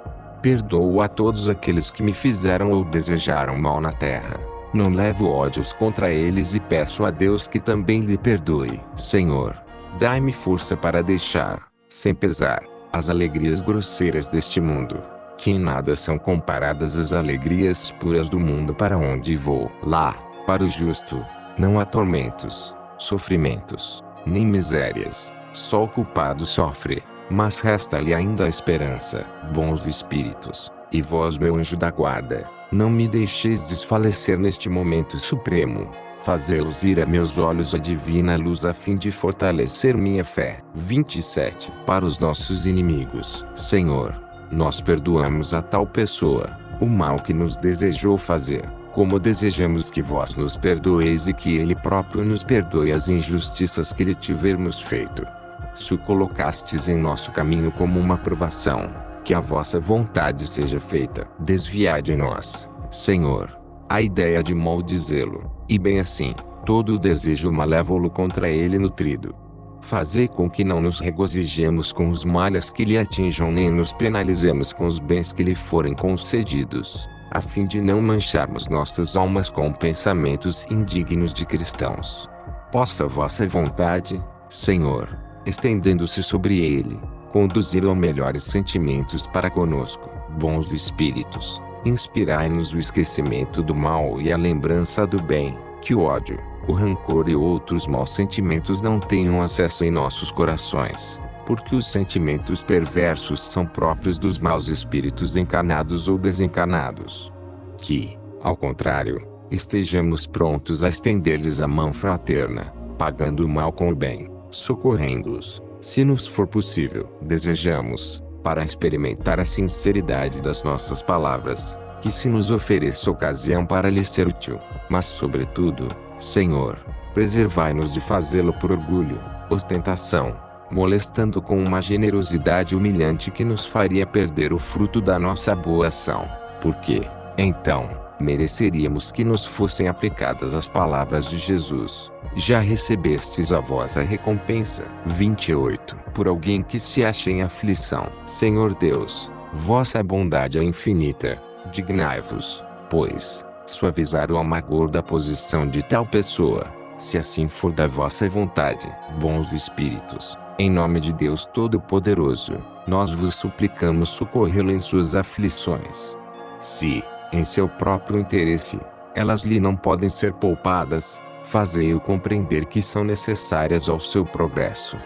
A: Perdoo a todos aqueles que me fizeram ou desejaram mal na terra. Não levo ódios contra eles e peço a Deus que também lhe perdoe. Senhor, dai-me força para deixar, sem pesar, as alegrias grosseiras deste mundo, que em nada são comparadas às alegrias puras do mundo para onde vou. Lá, para o justo, não há tormentos, sofrimentos, nem misérias. Só o culpado sofre, mas resta-lhe ainda a esperança. Bons espíritos, e vós meu anjo da guarda, não me deixeis desfalecer neste momento supremo. Fazê-los ir a meus olhos a divina luz a fim de fortalecer minha fé. 27. Para os nossos inimigos. Senhor, nós perdoamos a tal pessoa, o mal que nos desejou fazer, como desejamos que vós nos perdoeis e que ele próprio nos perdoe as injustiças que lhe tivermos feito. Se o colocastes em nosso caminho como uma provação, que a vossa vontade seja feita. Desviai de nós, Senhor, a ideia de maldizê-lo, e bem assim, todo o desejo malévolo contra ele nutrido. Fazei com que não nos regozijemos com os males que lhe atinjam nem nos penalizemos com os bens que lhe forem concedidos, a fim de não mancharmos nossas almas com pensamentos indignos de cristãos. Possa vossa vontade, Senhor, estendendo-se sobre ele, conduzi-lo a melhores sentimentos para conosco. Bons espíritos, inspirai-nos o esquecimento do mal e a lembrança do bem, que o ódio, o rancor e outros maus sentimentos não tenham acesso em nossos corações, porque os sentimentos perversos são próprios dos maus espíritos encarnados ou desencarnados. Que, ao contrário, estejamos prontos a estender-lhes a mão fraterna, pagando o mal com o bem, socorrendo-os, se nos for possível. Desejamos, para experimentar a sinceridade das nossas palavras, que se nos ofereça ocasião para lhe ser útil, mas sobretudo, Senhor, preservai-nos de fazê-lo por orgulho, ostentação, molestando com uma generosidade humilhante que nos faria perder o fruto da nossa boa ação, porque, então, mereceríamos que nos fossem aplicadas as palavras de Jesus: já recebestes a vossa recompensa. 28. Por alguém que se acha em aflição. Senhor Deus, vossa bondade é infinita, dignai-vos, pois, suavizar o amargor da posição de tal pessoa, se assim for da vossa vontade. Bons espíritos, em nome de Deus Todo-Poderoso, nós vos suplicamos socorrê-lo em suas aflições. Se, em seu próprio interesse, elas lhe não podem ser poupadas, Fazei-o compreender que são necessárias ao seu progresso.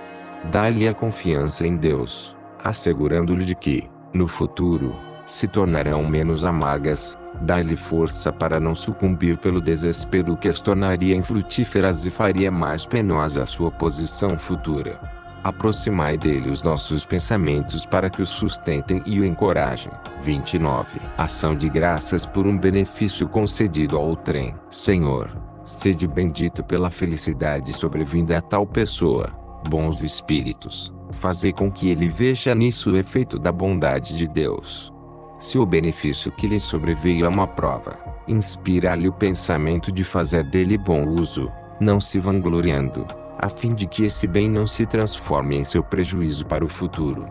A: Dai-lhe a confiança em Deus, assegurando-lhe de que, no futuro, se tornarão menos amargas. Dai-lhe força para não sucumbir pelo desespero que as tornaria infrutíferas e faria mais penosa a sua posição futura. Aproximai dele os nossos pensamentos para que o sustentem e o encorajem. 29. Ação de graças por um benefício concedido ao outrem. Senhor, sede bendito pela felicidade sobrevinda a tal pessoa. Bons espíritos, fazei com que ele veja nisso o efeito da bondade de Deus. Se o benefício que lhe sobreveio é uma prova, inspira-lhe o pensamento de fazer dele bom uso, não se vangloriando, a fim de que esse bem não se transforme em seu prejuízo para o futuro.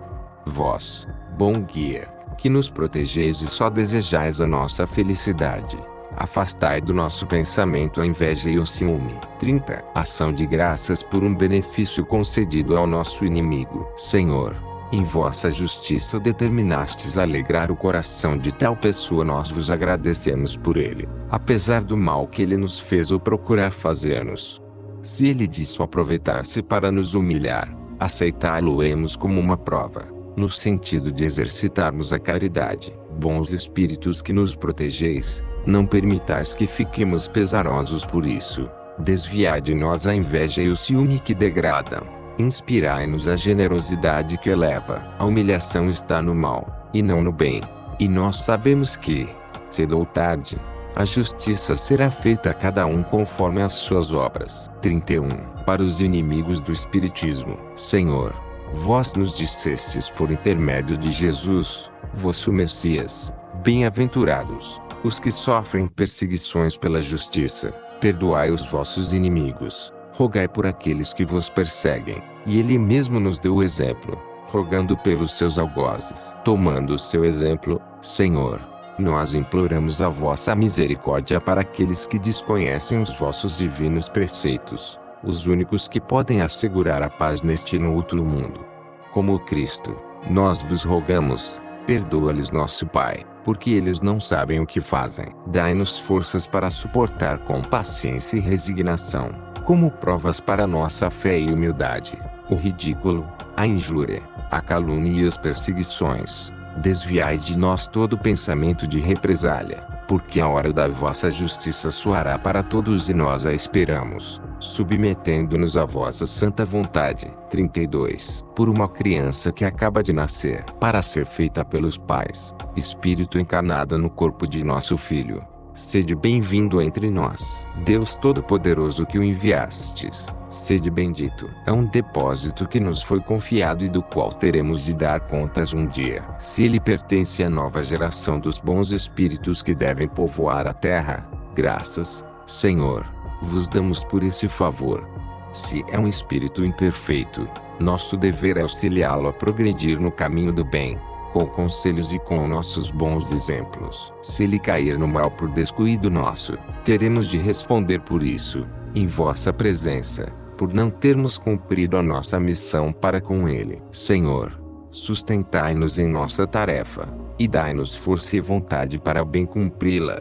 A: Vós, bom guia, que nos protegeis e só desejais a nossa felicidade, afastai do nosso pensamento a inveja e o ciúme. 30. Ação de graças por um benefício concedido ao nosso inimigo. Senhor, em vossa justiça determinastes alegrar o coração de tal pessoa, nós vos agradecemos por ele, apesar do mal que ele nos fez ou procurar fazer-nos. Se ele disso aproveitar-se para nos humilhar, aceitá-lo-emos como uma prova, no sentido de exercitarmos a caridade. Bons espíritos que nos protegeis, não permitais que fiquemos pesarosos por isso. Desviai de nós a inveja e o ciúme que degradam. Inspirai-nos a generosidade que eleva. A humilhação está no mal, e não no bem. E nós sabemos que, cedo ou tarde, a justiça será feita a cada um conforme as suas obras. 31. Para os inimigos do Espiritismo. Senhor, vós nos dissestes por intermédio de Jesus, vosso Messias, bem-aventurados os que sofrem perseguições pela justiça, perdoai os vossos inimigos, rogai por aqueles que vos perseguem. E ele mesmo nos deu o exemplo, rogando pelos seus algozes. Tomando o seu exemplo, Senhor, nós imploramos a vossa misericórdia para aqueles que desconhecem os vossos divinos preceitos, os únicos que podem assegurar a paz neste e no outro mundo. Como Cristo, nós vos rogamos, perdoa-lhes, nosso Pai, porque eles não sabem o que fazem. Dai-nos forças para suportar com paciência e resignação, como provas para nossa fé e humildade, o ridículo, a injúria, a calúnia e as perseguições. Desviai de nós todo pensamento de represália, porque a hora da vossa justiça soará para todos e nós a esperamos, submetendo-nos à vossa santa vontade. 32. Por uma criança que acaba de nascer, para ser feita pelos pais, espírito encarnado no corpo de nosso Filho, sede bem-vindo entre nós. Deus Todo-Poderoso que o enviastes, sede bendito. É um depósito que nos foi confiado e do qual teremos de dar contas um dia. Se ele pertence à nova geração dos bons espíritos que devem povoar a terra, graças, Senhor, vos damos por esse favor. Se é um espírito imperfeito, nosso dever é auxiliá-lo a progredir no caminho do bem, com conselhos e com nossos bons exemplos. Se ele cair no mal por descuido nosso, teremos de responder por isso, em vossa presença, por não termos cumprido a nossa missão para com ele. Senhor, sustentai-nos em nossa tarefa, e dai-nos força e vontade para bem cumpri-la.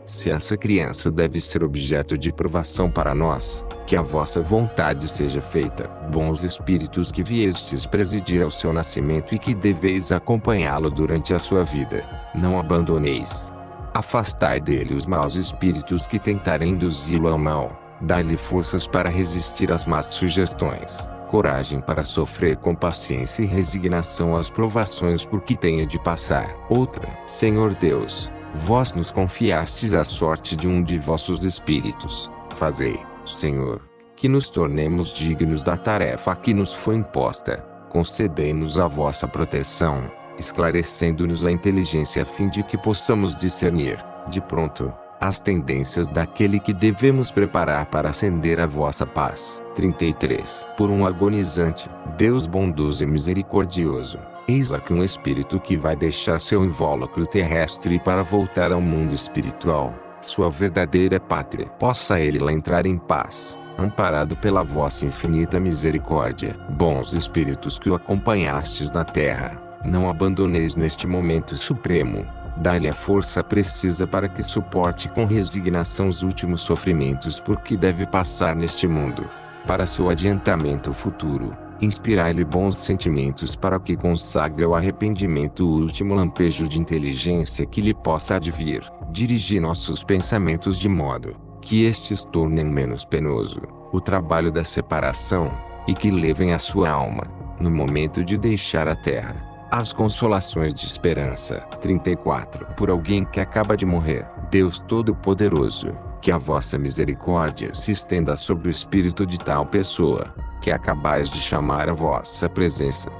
A: Se essa criança deve ser objeto de provação para nós, que a vossa vontade seja feita. Bons espíritos que viestes presidir ao seu nascimento e que deveis acompanhá-lo durante a sua vida, não abandoneis. Afastai dele os maus espíritos que tentarem induzi-lo ao mal, dai-lhe forças para resistir às más sugestões, coragem para sofrer com paciência e resignação as provações por que tenha de passar. Outra. Senhor Deus, vós nos confiastes a sorte de um de vossos espíritos. Fazei, Senhor, que nos tornemos dignos da tarefa que nos foi imposta. Concedei-nos a vossa proteção, esclarecendo-nos a inteligência a fim de que possamos discernir, de pronto, as tendências daquele que devemos preparar para ascender a vossa paz. 33. Por um agonizante, Deus bondoso e misericordioso, eis aqui um espírito que vai deixar seu invólucro terrestre para voltar ao mundo espiritual, sua verdadeira pátria. Possa ele lá entrar em paz, amparado pela vossa infinita misericórdia. Bons espíritos que o acompanhastes na terra, não abandoneis neste momento supremo, Dá-lhe a força precisa para que suporte com resignação os últimos sofrimentos por que deve passar neste mundo. Para seu adiantamento futuro, inspirai-lhe bons sentimentos para que consagre ao arrependimento o último lampejo de inteligência que lhe possa advir. Dirigi nossos pensamentos de modo que estes tornem menos penoso o trabalho da separação, e que levem a sua alma, no momento de deixar a terra, as consolações de esperança. 34. Por alguém que acaba de morrer, Deus Todo-Poderoso, que a vossa misericórdia se estenda sobre o espírito de tal pessoa, que acabais de chamar à vossa presença.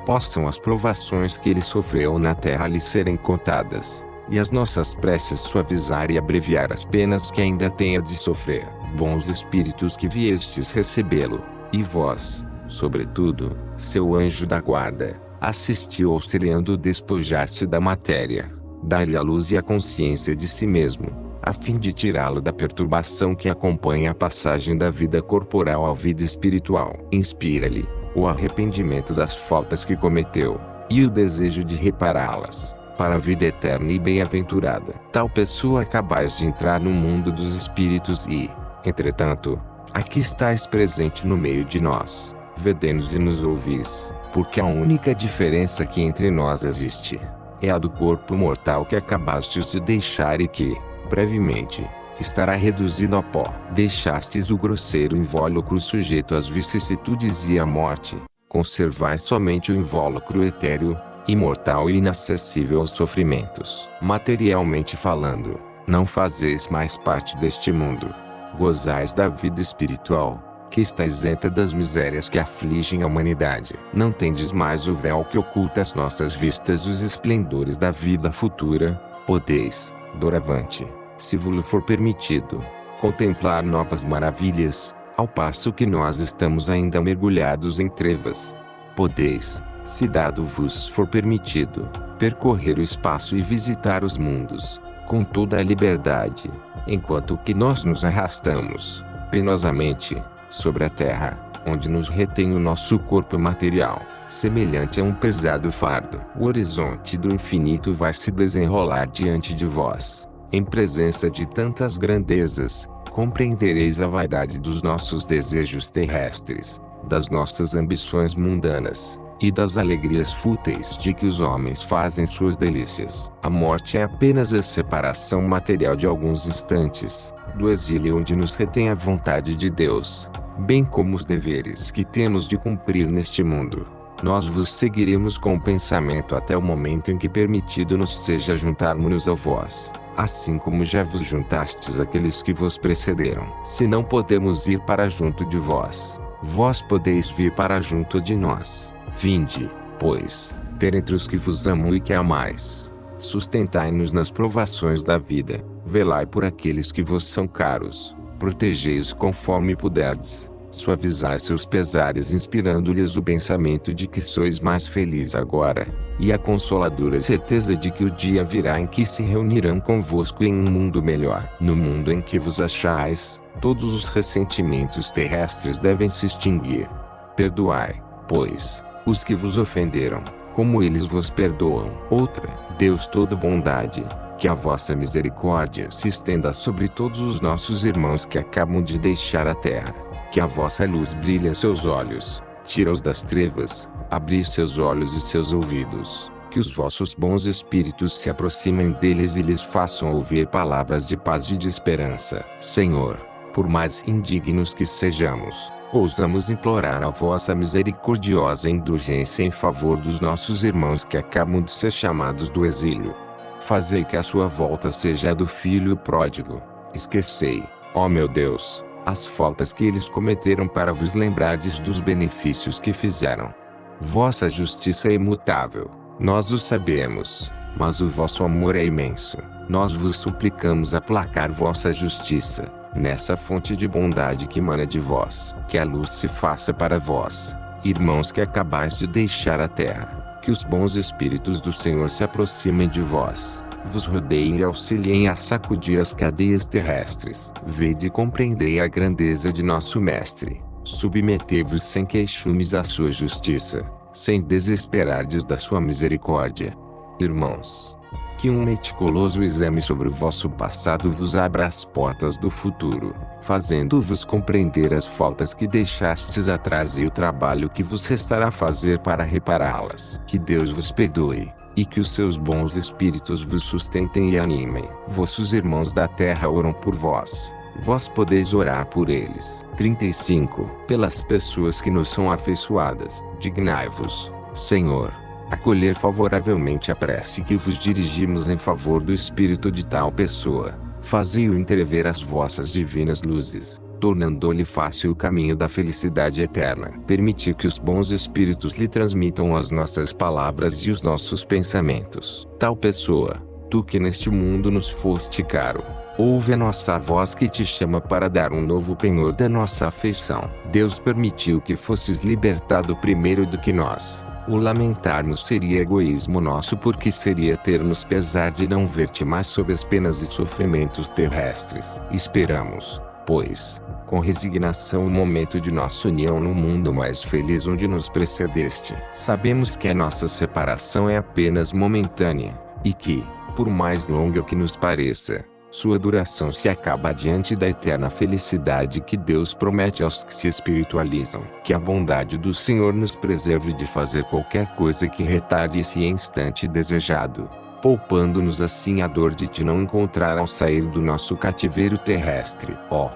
A: Possam as provações que ele sofreu na terra lhe serem contadas, e as nossas preces suavizar e abreviar as penas que ainda tenha de sofrer. Bons espíritos que viestes recebê-lo, e vós, sobretudo, seu anjo da guarda, assistiu auxiliando despojar-se da matéria. Dá-lhe a luz e a consciência de si mesmo, a fim de tirá-lo da perturbação que acompanha a passagem da vida corporal à vida espiritual. Inspira-lhe o arrependimento das faltas que cometeu, e o desejo de repará-las, para a vida eterna e bem-aventurada. Tal pessoa é capaz de entrar no mundo dos espíritos e, entretanto, aqui estáis presente no meio de nós, vede-nos e nos ouvis, porque a única diferença que entre nós existe é a do corpo mortal que acabastes de deixar e que, brevemente, estará reduzido a pó. Deixastes o grosseiro invólucro sujeito às vicissitudes e à morte, conservais somente o invólucro etéreo, imortal e inacessível aos sofrimentos. Materialmente falando, não fazeis mais parte deste mundo. Gozais da vida espiritual, que está isenta das misérias que afligem a humanidade. Não tendes mais o véu que oculta às nossas vistas os esplendores da vida futura. Podeis, doravante, se vos for permitido, contemplar novas maravilhas, ao passo que nós estamos ainda mergulhados em trevas. Podeis, se dado vos for permitido, percorrer o espaço e visitar os mundos, com toda a liberdade, enquanto que nós nos arrastamos, penosamente, sobre a terra, onde nos retém o nosso corpo material, semelhante a um pesado fardo. O horizonte do infinito vai se desenrolar diante de vós. Em presença de tantas grandezas, compreendereis a vaidade dos nossos desejos terrestres, das nossas ambições mundanas, e das alegrias fúteis de que os homens fazem suas delícias. A morte é apenas a separação material de alguns instantes, do exílio onde nos retém a vontade de Deus, bem como os deveres que temos de cumprir neste mundo. Nós vos seguiremos com o pensamento até o momento em que permitido nos seja juntarmos-nos a vós, assim como já vos juntastes àqueles que vos precederam. Se não podemos ir para junto de vós, vós podeis vir para junto de nós. Vinde, pois, ter entre os que vos amam e que amais. Sustentai-nos nas provações da vida, velai por aqueles que vos são caros, protegei-os conforme puderdes, suavizai seus pesares inspirando-lhes o pensamento de que sois mais felizes agora, e a consoladora certeza de que o dia virá em que se reunirão convosco em um mundo melhor. No mundo em que vos achais, todos os ressentimentos terrestres devem se extinguir. Perdoai, pois, os que vos ofenderam, como eles vos perdoam. Outra, Deus todo bondade, que a vossa misericórdia se estenda sobre todos os nossos irmãos que acabam de deixar a terra, que a vossa luz brilhe a seus olhos, tira-os das trevas, abri seus olhos e seus ouvidos, que os vossos bons espíritos se aproximem deles e lhes façam ouvir palavras de paz e de esperança. Senhor, por mais indignos que sejamos, ousamos implorar a vossa misericordiosa indulgência em favor dos nossos irmãos que acabam de ser chamados do exílio. Fazei que a sua volta seja a do filho pródigo. Esquecei, ó meu Deus, as faltas que eles cometeram para vos lembrardes dos benefícios que fizeram. Vossa justiça é imutável, nós o sabemos, mas o vosso amor é imenso. Nós vos suplicamos aplacar vossa justiça, nessa fonte de bondade que emana de vós. Que a luz se faça para vós, irmãos que acabais de deixar a terra. Que os bons espíritos do Senhor se aproximem de vós, vos rodeiem e auxiliem a sacudir as cadeias terrestres. Vede e compreendei a grandeza de nosso Mestre. Submetei-vos sem queixumes à sua justiça, sem desesperardes da sua misericórdia. Irmãos, Que um meticuloso exame sobre o vosso passado vos abra as portas do futuro, fazendo-vos compreender as faltas que deixastes atrás e o trabalho que vos restará fazer para repará-las. Que Deus vos perdoe, e que os seus bons espíritos vos sustentem e animem. Vossos irmãos da terra oram por vós. Vós podeis orar por eles. 35. Pelas pessoas que nos são afeiçoadas, dignai-vos, Senhor, acolher favoravelmente a prece que vos dirigimos em favor do espírito de tal pessoa. Fazei-o entrever as vossas divinas luzes, tornando-lhe fácil o caminho da felicidade eterna. Permitir que os bons espíritos lhe transmitam as nossas palavras e os nossos pensamentos. Tal pessoa, tu que neste mundo nos foste caro, ouve a nossa voz que te chama para dar um novo penhor da nossa afeição. Deus permitiu que fosses libertado primeiro do que nós. O lamentarmos seria egoísmo nosso, porque seria termos pesar de não ver-te mais sob as penas e sofrimentos terrestres. Esperamos, pois, com resignação o momento de nossa união no mundo mais feliz onde nos precedeste. Sabemos que a nossa separação é apenas momentânea, e que, por mais longa que nos pareça, sua duração se acaba diante da eterna felicidade que Deus promete aos que se espiritualizam. Que a bondade do Senhor nos preserve de fazer qualquer coisa que retarde esse instante desejado, poupando-nos assim a dor de te não encontrar ao sair do nosso cativeiro terrestre. Oh,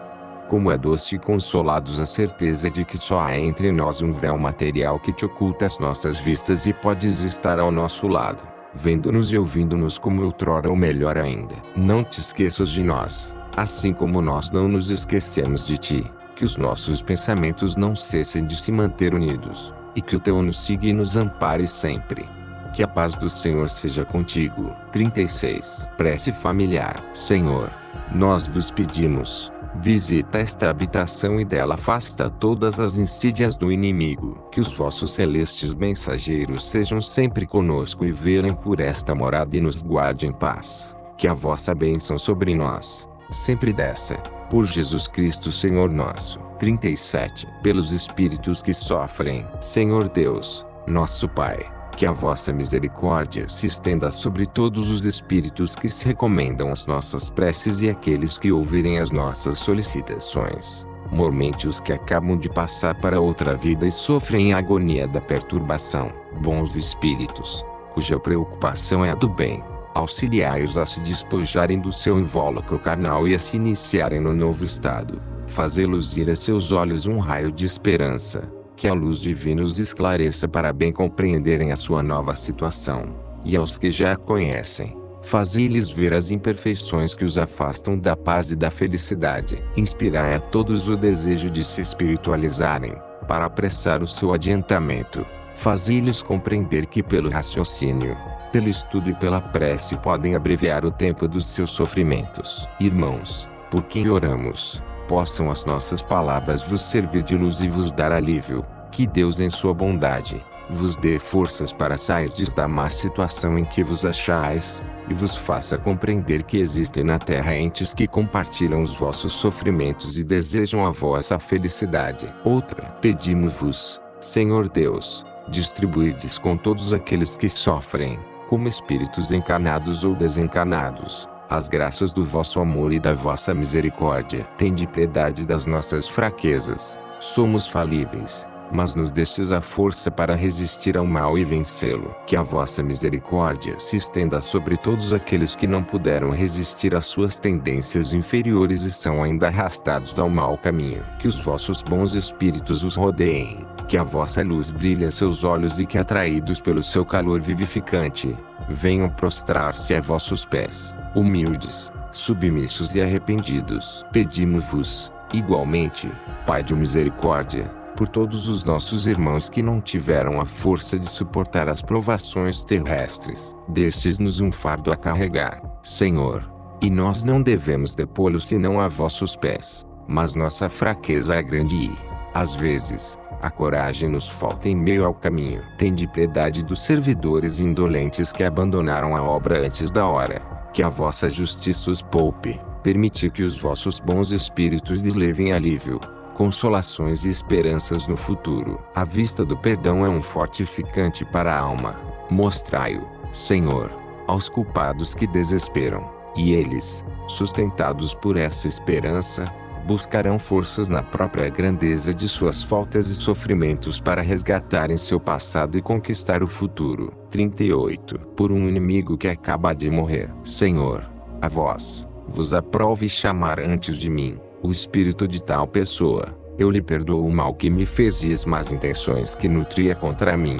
A: como é doce e consolados a certeza de que só há entre nós um véu material que te oculta as nossas vistas e podes estar ao nosso lado, vendo-nos e ouvindo-nos como outrora ou melhor ainda. Não te esqueças de nós, assim como nós não nos esquecemos de ti. Que os nossos pensamentos não cessem de se manter unidos, e que o teu nos siga e nos ampare sempre. Que a paz do Senhor seja contigo. 36. Prece familiar. Senhor, nós vos pedimos, visita esta habitação e dela afasta todas as insídias do inimigo. Que os vossos celestes mensageiros sejam sempre conosco e velem por esta morada e nos guarde em paz. Que a vossa bênção sobre nós sempre desça, por Jesus Cristo Senhor nosso. 37. Pelos espíritos que sofrem, Senhor Deus, nosso Pai, que a vossa misericórdia se estenda sobre todos os espíritos que se recomendam às nossas preces e aqueles que ouvirem as nossas solicitações. Mormente os que acabam de passar para outra vida e sofrem a agonia da perturbação. Bons espíritos, cuja preocupação é a do bem, auxiliai-os a se despojarem do seu invólucro carnal e a se iniciarem no novo estado. Fazê-los ir a seus olhos um raio de esperança, que a luz divina os esclareça para bem compreenderem a sua nova situação. E aos que já a conhecem, fazei-lhes ver as imperfeições que os afastam da paz e da felicidade. Inspirai a todos o desejo de se espiritualizarem, para apressar o seu adiantamento. Fazei-lhes compreender que pelo raciocínio, pelo estudo e pela prece podem abreviar o tempo dos seus sofrimentos. Irmãos, por quem oramos, possam as nossas palavras vos servir de luz e vos dar alívio. Que Deus em sua bondade, vos dê forças para sairdes da má situação em que vos achais, e vos faça compreender que existem na terra entes que compartilham os vossos sofrimentos e desejam a vossa felicidade. Outra, pedimos-vos, Senhor Deus, distribuirdes com todos aqueles que sofrem, como espíritos encarnados ou desencarnados, as graças do vosso amor e da vossa misericórdia. Tende piedade das nossas fraquezas. Somos falíveis, mas nos destes a força para resistir ao mal e vencê-lo. Que a vossa misericórdia se estenda sobre todos aqueles que não puderam resistir às suas tendências inferiores e são ainda arrastados ao mau caminho. Que os vossos bons espíritos os rodeiem. Que a vossa luz brilhe a seus olhos e que, atraídos pelo seu calor vivificante, venham prostrar-se a vossos pés, humildes, submissos e arrependidos. Pedimos-vos, igualmente, Pai de misericórdia, por todos os nossos irmãos que não tiveram a força de suportar as provações terrestres. Destes-nos um fardo a carregar, Senhor, e nós não devemos depô-lo senão a vossos pés, mas nossa fraqueza é grande e, às vezes, a coragem nos falta em meio ao caminho. Tende piedade dos servidores indolentes que abandonaram a obra antes da hora. Que a vossa justiça os poupe. Permitir que os vossos bons espíritos lhes levem alívio, consolações e esperanças no futuro. A vista do perdão é um fortificante para a alma. Mostrai-o, Senhor, aos culpados que desesperam, e eles, sustentados por essa esperança, buscarão forças na própria grandeza de suas faltas e sofrimentos para resgatarem seu passado e conquistar o futuro. 38. Por um inimigo que acaba de morrer. Senhor, a vós, vos aprove chamar antes de mim, o espírito de tal pessoa. Eu lhe perdoo o mal que me fez e as más intenções que nutria contra mim.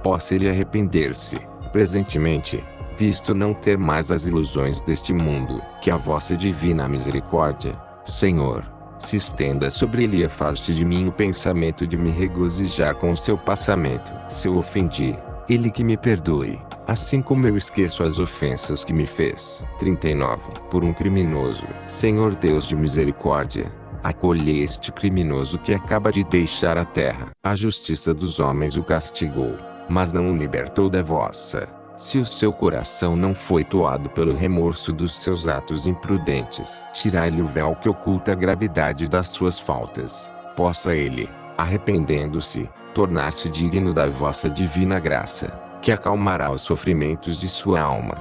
A: Possa ele arrepender-se, presentemente, visto não ter mais as ilusões deste mundo. Que a vossa divina misericórdia, Senhor, se estenda sobre ele e afaste de mim o pensamento de me regozijar com o seu passamento. Se eu ofendi, ele que me perdoe, assim como eu esqueço as ofensas que me fez. 39. Por um criminoso. Senhor Deus de misericórdia, acolhei este criminoso que acaba de deixar a terra. A justiça dos homens o castigou, mas não o libertou da vossa. Se o seu coração não foi toado pelo remorso dos seus atos imprudentes, tirai-lhe o véu que oculta a gravidade das suas faltas. Possa ele, arrependendo-se, tornar-se digno da vossa divina graça, que acalmará os sofrimentos de sua alma.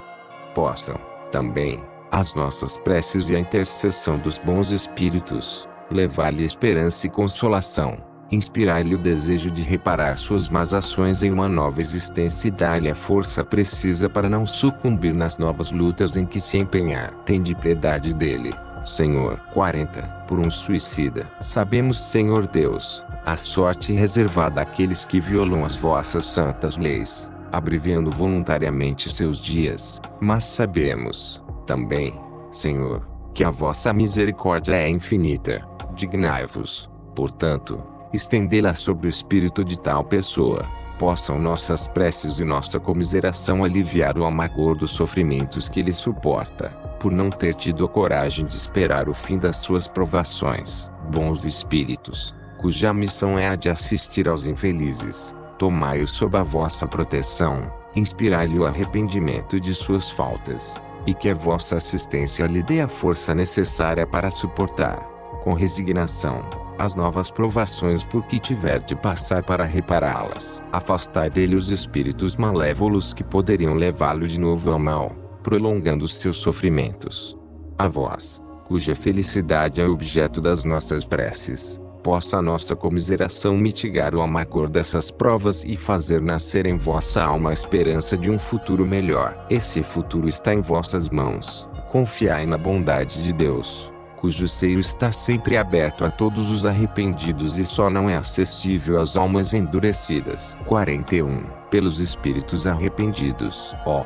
A: Possam, também, as nossas preces e a intercessão dos bons espíritos, levar-lhe esperança e consolação, inspirar-lhe o desejo de reparar suas más ações em uma nova existência e dar-lhe a força precisa para não sucumbir nas novas lutas em que se empenhar. Tende piedade dele, Senhor. 40. Por um suicida. Sabemos, Senhor Deus, a sorte reservada àqueles que violam as vossas santas leis, abreviando voluntariamente seus dias, mas sabemos, também, Senhor, que a vossa misericórdia é infinita. Dignai-vos, portanto, estendê-la sobre o espírito de tal pessoa. Possam nossas preces e nossa comiseração aliviar o amargor dos sofrimentos que ele suporta, por não ter tido a coragem de esperar o fim das suas provações. Bons espíritos, cuja missão é a de assistir aos infelizes, tomai-o sob a vossa proteção, inspirai-lhe o arrependimento de suas faltas, e que a vossa assistência lhe dê a força necessária para suportar, com resignação, as novas provações por que tiver de passar para repará-las. Afastai dele os espíritos malévolos que poderiam levá-lo de novo ao mal, prolongando os seus sofrimentos. A vós, cuja felicidade é objeto das nossas preces, possa a nossa comiseração mitigar o amargor dessas provas e fazer nascer em vossa alma a esperança de um futuro melhor. Esse futuro está em vossas mãos. Confiai na bondade de Deus, cujo seio está sempre aberto a todos os arrependidos e só não é acessível às almas endurecidas. 41. Pelos espíritos arrependidos. Ó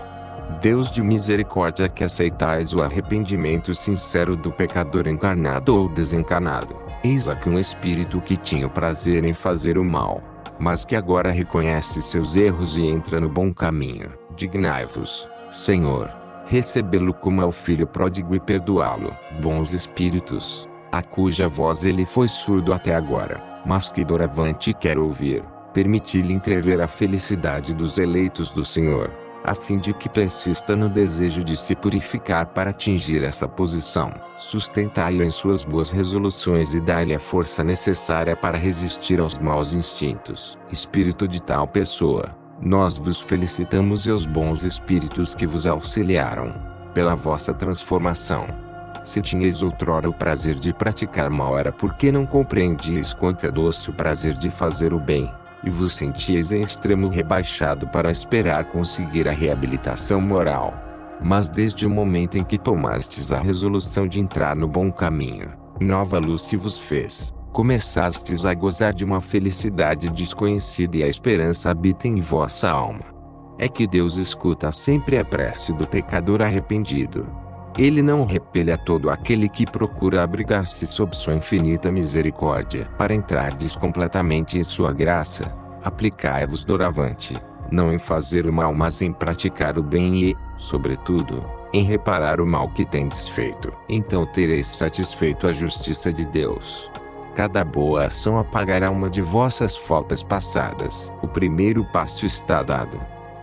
A: Deus de misericórdia, que aceitais o arrependimento sincero do pecador encarnado ou desencarnado, eis aqui um espírito que tinha o prazer em fazer o mal, mas que agora reconhece seus erros e entra no bom caminho. Dignai-vos, Senhor, recebê-lo como é o filho pródigo e perdoá-lo. Bons espíritos, a cuja voz ele foi surdo até agora, mas que doravante quer ouvir, permiti-lhe entrever a felicidade dos eleitos do Senhor, a fim de que persista no desejo de se purificar para atingir essa posição. Sustentai-o em suas boas resoluções e dai-lhe a força necessária para resistir aos maus instintos. Espírito de tal pessoa, nós vos felicitamos e os bons espíritos que vos auxiliaram, pela vossa transformação. Se tinhais outrora o prazer de praticar mal, era porque não compreendiais quanto é doce o prazer de fazer o bem, e vos sentíeis em extremo rebaixado para esperar conseguir a reabilitação moral. Mas desde o momento em que tomastes a resolução de entrar no bom caminho, nova luz se vos fez, começastes a gozar de uma felicidade desconhecida e a esperança habita em vossa alma. É que Deus escuta sempre a prece do pecador arrependido. Ele não repele a todo aquele que procura abrigar-se sob sua infinita misericórdia. Para entrardes completamente em sua graça, aplicai-vos doravante, não em fazer o mal mas em praticar o bem e, sobretudo, em reparar o mal que tendes feito. Então tereis satisfeito a justiça de Deus. Cada boa ação apagará uma de vossas faltas passadas. O primeiro passo está dado.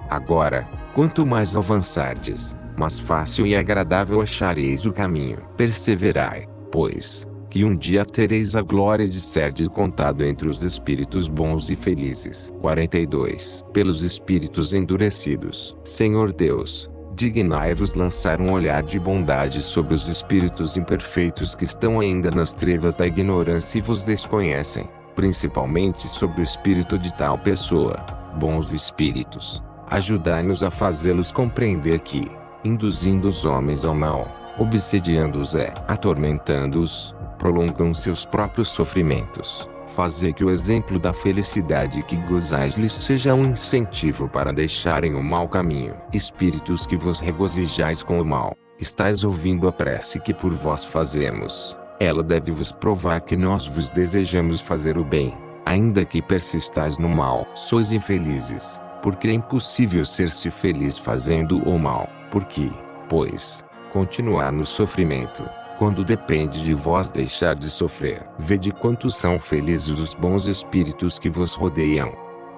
A: Agora, quanto mais avançardes, mais fácil e agradável achareis o caminho. Perseverai, pois, que um dia tereis a glória de serdes contado entre os espíritos bons e felizes. 42. Pelos espíritos endurecidos. Senhor Deus, Dignai-vos lançar um olhar de bondade sobre os espíritos imperfeitos que estão ainda nas trevas da ignorância e vos desconhecem, principalmente sobre o espírito de tal pessoa. Bons espíritos, ajudai-nos a fazê-los compreender que, induzindo os homens ao mal, obsediando-os atormentando-os, prolongam seus próprios sofrimentos. Fazei que o exemplo da felicidade que gozais lhes seja um incentivo para deixarem o mau caminho. Espíritos que vos regozijais com o mal, estais ouvindo a prece que por vós fazemos. Ela deve vos provar que nós vos desejamos fazer o bem, ainda que persistais no mal. Sois infelizes, porque é impossível ser-se feliz fazendo o mal. Porque, pois, continuar no sofrimento, quando depende de vós deixar de sofrer. Vede quantos são felizes os bons espíritos que vos rodeiam.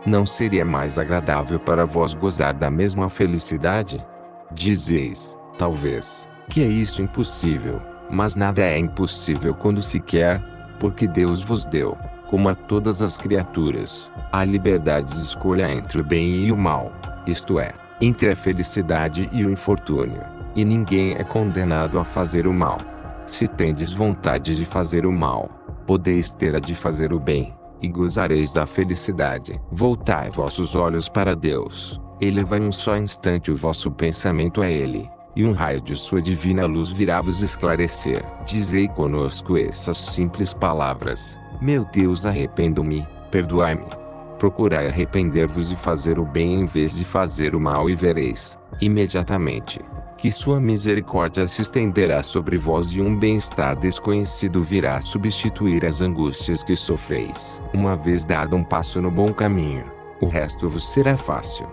A: Não seria mais agradável para vós gozar da mesma felicidade? Dizeis, talvez, que é isso impossível, mas nada é impossível quando se quer, porque Deus vos deu, como a todas as criaturas, a liberdade de escolha entre o bem e o mal, isto é, entre a felicidade e o infortúnio, e ninguém é condenado a fazer o mal. Se tendes vontade de fazer o mal, podeis ter a de fazer o bem, e gozareis da felicidade. Voltai vossos olhos para Deus, elevai um só instante o vosso pensamento a Ele, e um raio de sua divina luz virá vos esclarecer. Dizei conosco essas simples palavras: meu Deus, arrependo-me, perdoai-me. Procurai arrepender-vos e fazer o bem em vez de fazer o mal, e vereis, imediatamente, que sua misericórdia se estenderá sobre vós e um bem-estar desconhecido virá substituir as angústias que sofreis. Uma vez dado um passo no bom caminho, o resto vos será fácil.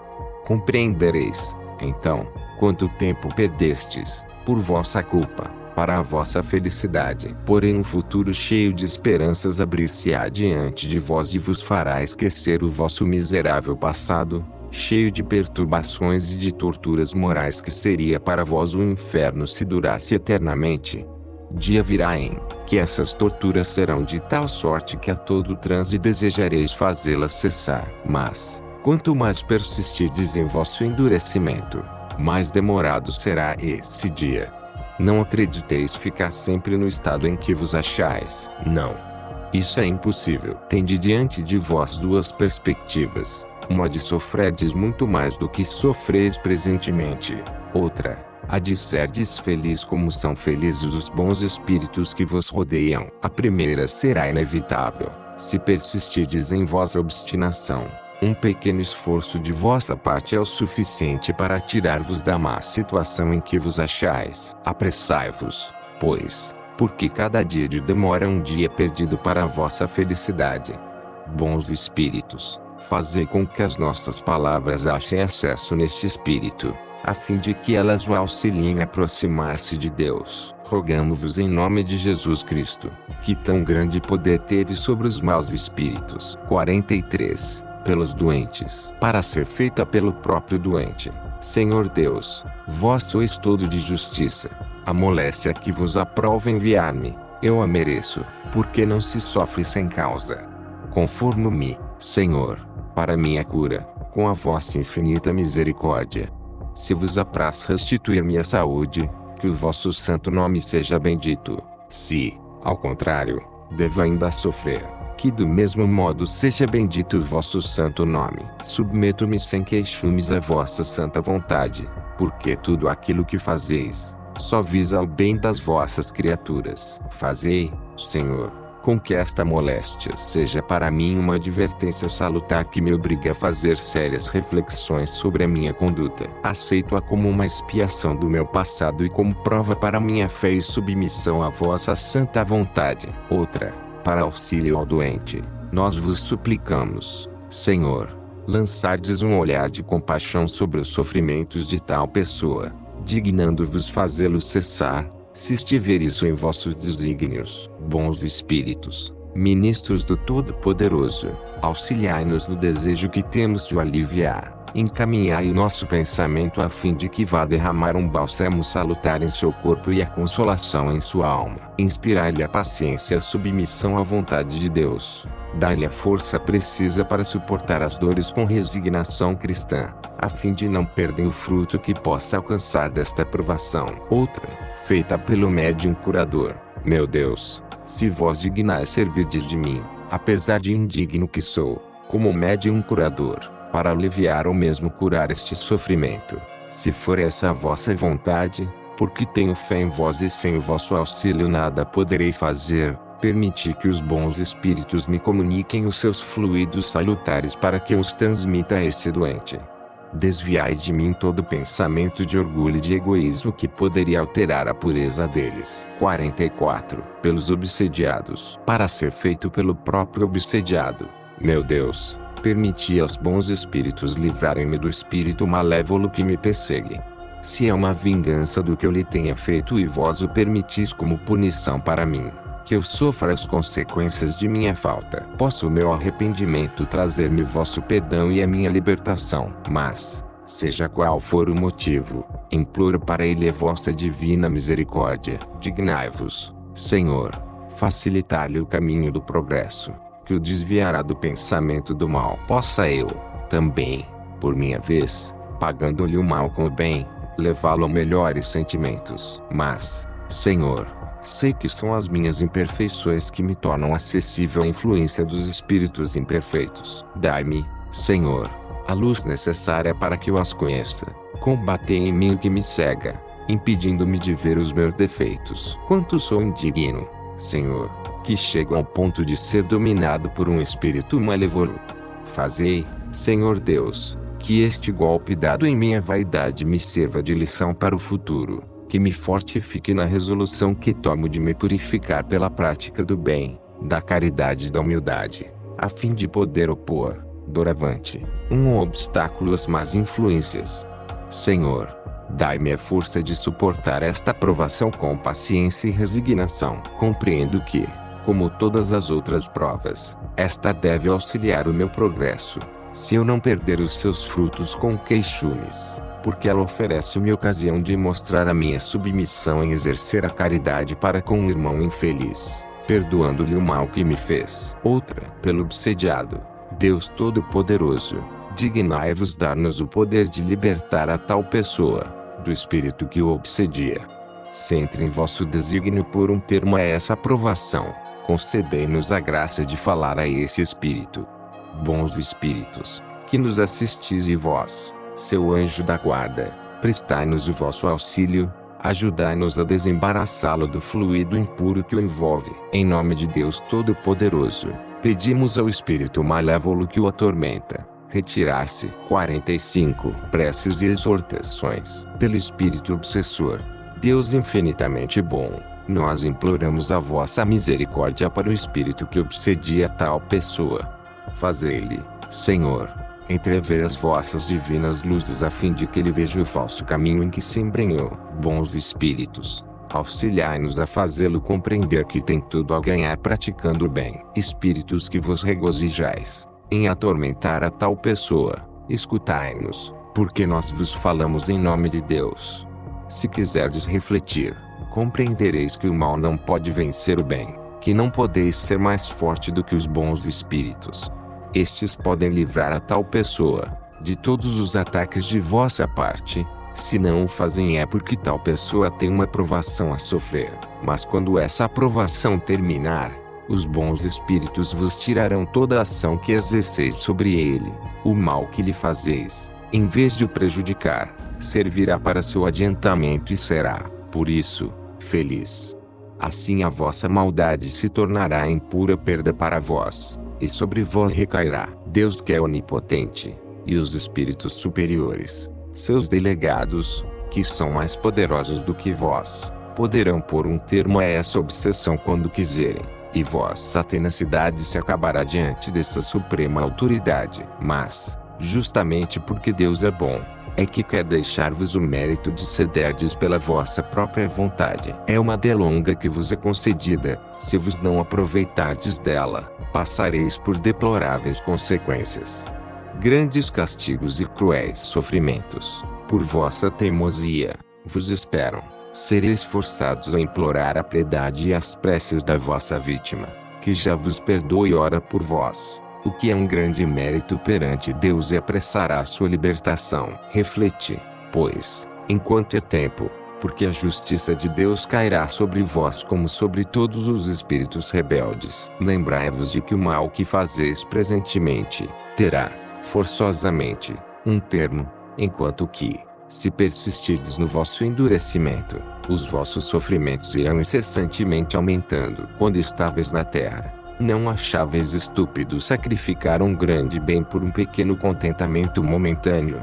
A: Compreendereis, então, quanto tempo perdestes, por vossa culpa, para a vossa felicidade. Porém um futuro cheio de esperanças abrir-se-á diante de vós e vos fará esquecer o vosso miserável passado, cheio de perturbações e de torturas morais, que seria para vós um inferno se durasse eternamente. Dia virá em que essas torturas serão de tal sorte que a todo transe desejareis fazê-las cessar. Mas, quanto mais persistirdes em vosso endurecimento, mais demorado será esse dia. Não acrediteis ficar sempre no estado em que vos achais. Não. Isso é impossível. Tende diante de vós duas perspectivas. Uma de sofrerdes muito mais do que sofreis presentemente. Outra, a de serdes feliz como são felizes os bons espíritos que vos rodeiam. A primeira será inevitável, se persistirdes em vossa obstinação. Um pequeno esforço de vossa parte é o suficiente para tirar-vos da má situação em que vos achais. Apressai-vos, pois, porque cada dia de demora é um dia perdido para a vossa felicidade. Bons espíritos, fazei com que as nossas palavras achem acesso neste espírito, a fim de que elas o auxiliem a aproximar-se de Deus. Rogamo-vos em nome de Jesus Cristo, que tão grande poder teve sobre os maus espíritos. 43. Pelos doentes, para ser feita pelo próprio doente. Senhor Deus, vós sois todo de justiça. A moléstia que vos aprova enviar-me, eu a mereço, porque não se sofre sem causa. Conformo-me, Senhor, para minha cura, com a vossa infinita misericórdia. Se vos apraz restituir-me a saúde, que o vosso santo nome seja bendito. Se, ao contrário, devo ainda sofrer, que do mesmo modo seja bendito o vosso santo nome. Submeto-me sem queixumes à vossa santa vontade, porque tudo aquilo que fazeis, só visa o bem das vossas criaturas. Fazei, Senhor, com que esta moléstia seja para mim uma advertência salutar que me obrigue a fazer sérias reflexões sobre a minha conduta. Aceito-a como uma expiação do meu passado e como prova para minha fé e submissão à vossa santa vontade. Outra, para auxílio ao doente, nós vos suplicamos, Senhor, lançardes um olhar de compaixão sobre os sofrimentos de tal pessoa, dignando-vos fazê-lo cessar, se estiver isso em vossos desígnios. Bons espíritos, ministros do Todo-Poderoso, Auxiliai-nos no desejo que temos de o aliviar. Encaminhai o nosso pensamento a fim de que vá derramar um bálsamo salutar em seu corpo e a consolação em sua alma. Inspirai-lhe a paciência e a submissão à vontade de Deus. Dai-lhe a força precisa para suportar as dores com resignação cristã, a fim de não perder o fruto que possa alcançar desta provação. Outra, feita pelo médium curador. Meu Deus, se vós dignais servirdes de mim, apesar de indigno que sou, como médium curador, para aliviar ou mesmo curar este sofrimento, se for essa a vossa vontade, porque tenho fé em vós e sem o vosso auxílio nada poderei fazer, permiti que os bons espíritos me comuniquem os seus fluidos salutares para que eu os transmita a este doente. Desviai de mim todo pensamento de orgulho e de egoísmo que poderia alterar a pureza deles. 44. Pelos obsediados. Para ser feito pelo próprio obsediado. Meu Deus, permiti aos bons espíritos livrarem-me do espírito malévolo que me persegue. Se é uma vingança do que eu lhe tenha feito e vós o permitis como punição para mim, que eu sofra as consequências de minha falta, possa o meu arrependimento trazer-me vosso perdão e a minha libertação. Mas, seja qual for o motivo, imploro para ele a vossa divina misericórdia. Dignai-vos, Senhor, facilitar-lhe o caminho do progresso, que o desviará do pensamento do mal. Possa eu, também, por minha vez, pagando-lhe o mal com o bem, levá-lo a melhores sentimentos. Mas, Senhor, sei que são as minhas imperfeições que me tornam acessível à influência dos espíritos imperfeitos. Dai-me, Senhor, a luz necessária para que eu as conheça. Combatei em mim o que me cega, impedindo-me de ver os meus defeitos. Quanto sou indigno, Senhor, que chego ao ponto de ser dominado por um espírito malévolo. Fazei, Senhor Deus, que este golpe dado em minha vaidade me sirva de lição para o futuro, que me fortifique na resolução que tomo de me purificar pela prática do bem, da caridade e da humildade, a fim de poder opor, doravante, um obstáculo às más influências. Senhor, dai-me a força de suportar esta provação com paciência e resignação. Compreendo que, como todas as outras provas, esta deve auxiliar o meu progresso, se eu não perder os seus frutos com queixumes, porque ela oferece-me ocasião de mostrar a minha submissão em exercer a caridade para com o irmão infeliz, perdoando-lhe o mal que me fez. Outra, pelo obsediado. Deus Todo-Poderoso, dignai-vos dar-nos o poder de libertar a tal pessoa do espírito que o obsedia. Se entre em vosso desígnio por um termo a essa aprovação, concedei-nos a graça de falar a esse espírito. Bons espíritos, que nos assistis e vós, seu anjo da guarda, prestai-nos o vosso auxílio, ajudai-nos a desembaraçá-lo do fluido impuro que o envolve. Em nome de Deus Todo-Poderoso, pedimos ao espírito malévolo que o atormenta retirar-se. 45. Preces e exortações. Pelo espírito obsessor, Deus infinitamente bom, nós imploramos a vossa misericórdia para o espírito que obsedia tal pessoa. Fazei-lhe, Senhor, entrever as vossas divinas luzes a fim de que ele veja o falso caminho em que se embrenhou. Bons espíritos, auxiliai-nos a fazê-lo compreender que tem tudo a ganhar praticando o bem. Espíritos que vos regozijais em atormentar a tal pessoa, escutai-nos, porque nós vos falamos em nome de Deus. Se quiserdes refletir, compreendereis que o mal não pode vencer o bem, que não podeis ser mais forte do que os bons espíritos. Estes podem livrar a tal pessoa de todos os ataques de vossa parte. Se não o fazem é porque tal pessoa tem uma provação a sofrer. Mas quando essa provação terminar, os bons espíritos vos tirarão toda a ação que exerceis sobre ele. O mal que lhe fazeis, em vez de o prejudicar, servirá para seu adiantamento e será, por isso, feliz. Assim a vossa maldade se tornará em pura perda para vós, e sobre vós recairá. Deus que é onipotente, e os espíritos superiores, seus delegados, que são mais poderosos do que vós, poderão pôr um termo a essa obsessão quando quiserem, e vossa tenacidade se acabará diante dessa suprema autoridade. Mas, justamente porque Deus é bom, é que quer deixar-vos o mérito de cederdes pela vossa própria vontade. É uma delonga que vos é concedida, se vos não aproveitardes dela. passareis por deploráveis consequências. Grandes castigos e cruéis sofrimentos, por vossa teimosia, vos esperam. Sereis forçados a implorar a piedade e as preces da vossa vítima, que já vos perdoe e ora por vós, o que é um grande mérito perante Deus e apressará a sua libertação. Refleti, pois, enquanto é tempo, porque a justiça de Deus cairá sobre vós como sobre todos os espíritos rebeldes. Lembrai-vos de que o mal que fazeis presentemente, terá, forçosamente, um termo, enquanto que, se persistirdes no vosso endurecimento, os vossos sofrimentos irão incessantemente aumentando. Quando estáveis na terra, não acháveis estúpido sacrificar um grande bem por um pequeno contentamento momentâneo?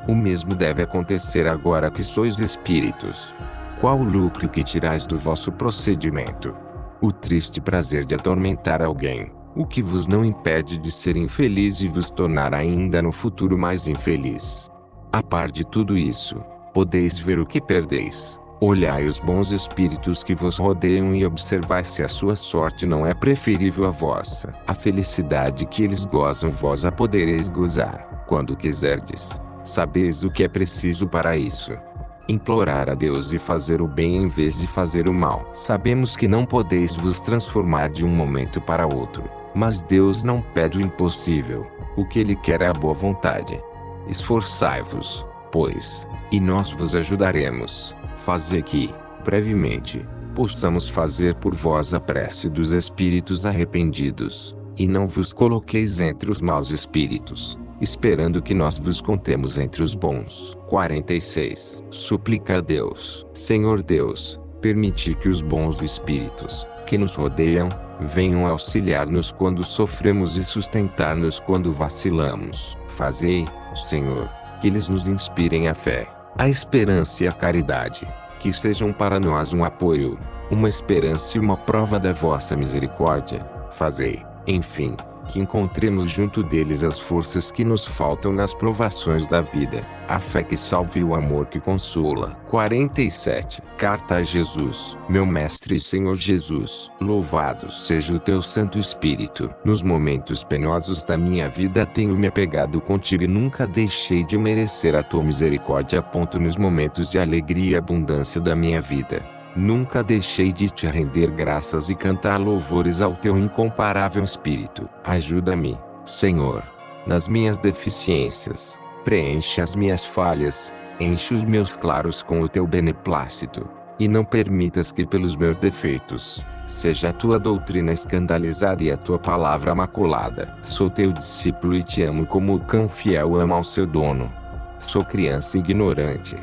A: O mesmo deve acontecer agora que sois espíritos. Qual o lucro que tirais do vosso procedimento? O triste prazer de atormentar alguém, o que vos não impede de ser infeliz e vos tornar ainda no futuro mais infeliz. A par de tudo isso, podeis ver o que perdeis. Olhai os bons espíritos que vos rodeiam e observai se a sua sorte não é preferível à vossa. A felicidade que eles gozam vós a podereis gozar, quando quiserdes. Sabeis o que é preciso para isso. Implorar a Deus e fazer o bem em vez de fazer o mal. Sabemos que não podeis vos transformar de um momento para outro, mas Deus não pede o impossível. O que Ele quer é a boa vontade. Esforçai-vos, pois, e nós vos ajudaremos. Fazei que, brevemente, possamos fazer por vós a prece dos espíritos arrependidos, e não vos coloqueis entre os maus espíritos, esperando que nós vos contemos entre os bons. 46. Suplica a Deus. Senhor Deus, permiti que os bons espíritos, que nos rodeiam, venham auxiliar-nos quando sofremos e sustentar-nos quando vacilamos. Fazei, Senhor, que eles nos inspirem a fé, a esperança e a caridade, que sejam para nós um apoio, uma esperança e uma prova da vossa misericórdia. Fazei, enfim, que encontremos junto deles as forças que nos faltam nas provações da vida, a fé que salva e o amor que consola. 47. Carta a Jesus. Meu Mestre e Senhor Jesus, louvado seja o teu Santo Espírito. Nos momentos penosos da minha vida tenho me apegado contigo e nunca deixei de merecer a tua misericórdia. Nos momentos de alegria e abundância da minha vida, nunca deixei de te render graças e cantar louvores ao teu incomparável Espírito. Ajuda-me, Senhor, nas minhas deficiências, preenche as minhas falhas, enche os meus claros com o teu beneplácito, e não permitas que pelos meus defeitos, seja a tua doutrina escandalizada e a tua palavra maculada. Sou teu discípulo e te amo como o cão fiel ama ao seu dono. Sou criança ignorante.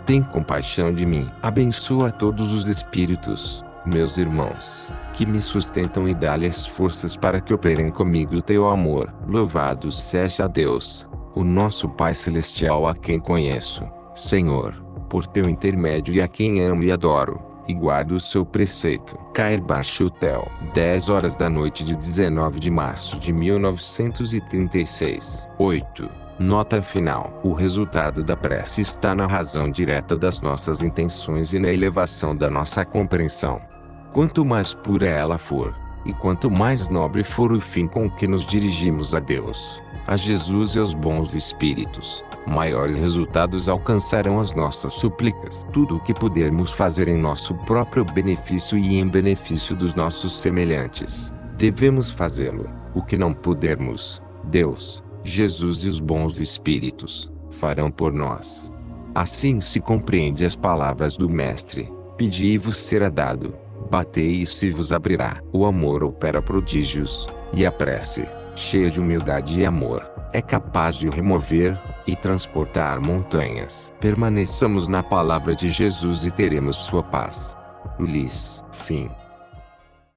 A: Tem compaixão de mim. Abençoa todos os espíritos, meus irmãos, que me sustentam e dá-lhes forças para que operem comigo o teu amor. Louvado seja Deus, o nosso Pai Celestial, a quem conheço, Senhor, por teu intermédio, e a quem amo e adoro, e guardo o seu preceito. Cair Bachutel, 10 horas da noite de 19 de março de 1936. 8. Nota final. O resultado da prece está na razão direta das nossas intenções e na elevação da nossa compreensão. Quanto mais pura ela for, e quanto mais nobre for o fim com que nos dirigimos a Deus, a Jesus e aos bons espíritos, maiores resultados alcançarão as nossas súplicas. Tudo o que pudermos fazer em nosso próprio benefício e em benefício dos nossos semelhantes, devemos fazê-lo. O que não pudermos, Deus, Jesus e os bons espíritos farão por nós. Assim se compreende as palavras do Mestre: pedi e vos será dado, batei e se vos abrirá. O amor opera prodígios, e a prece, cheia de humildade e amor, é capaz de remover e transportar montanhas. Permaneçamos na palavra de Jesus e teremos sua paz. Ulisses. Fim.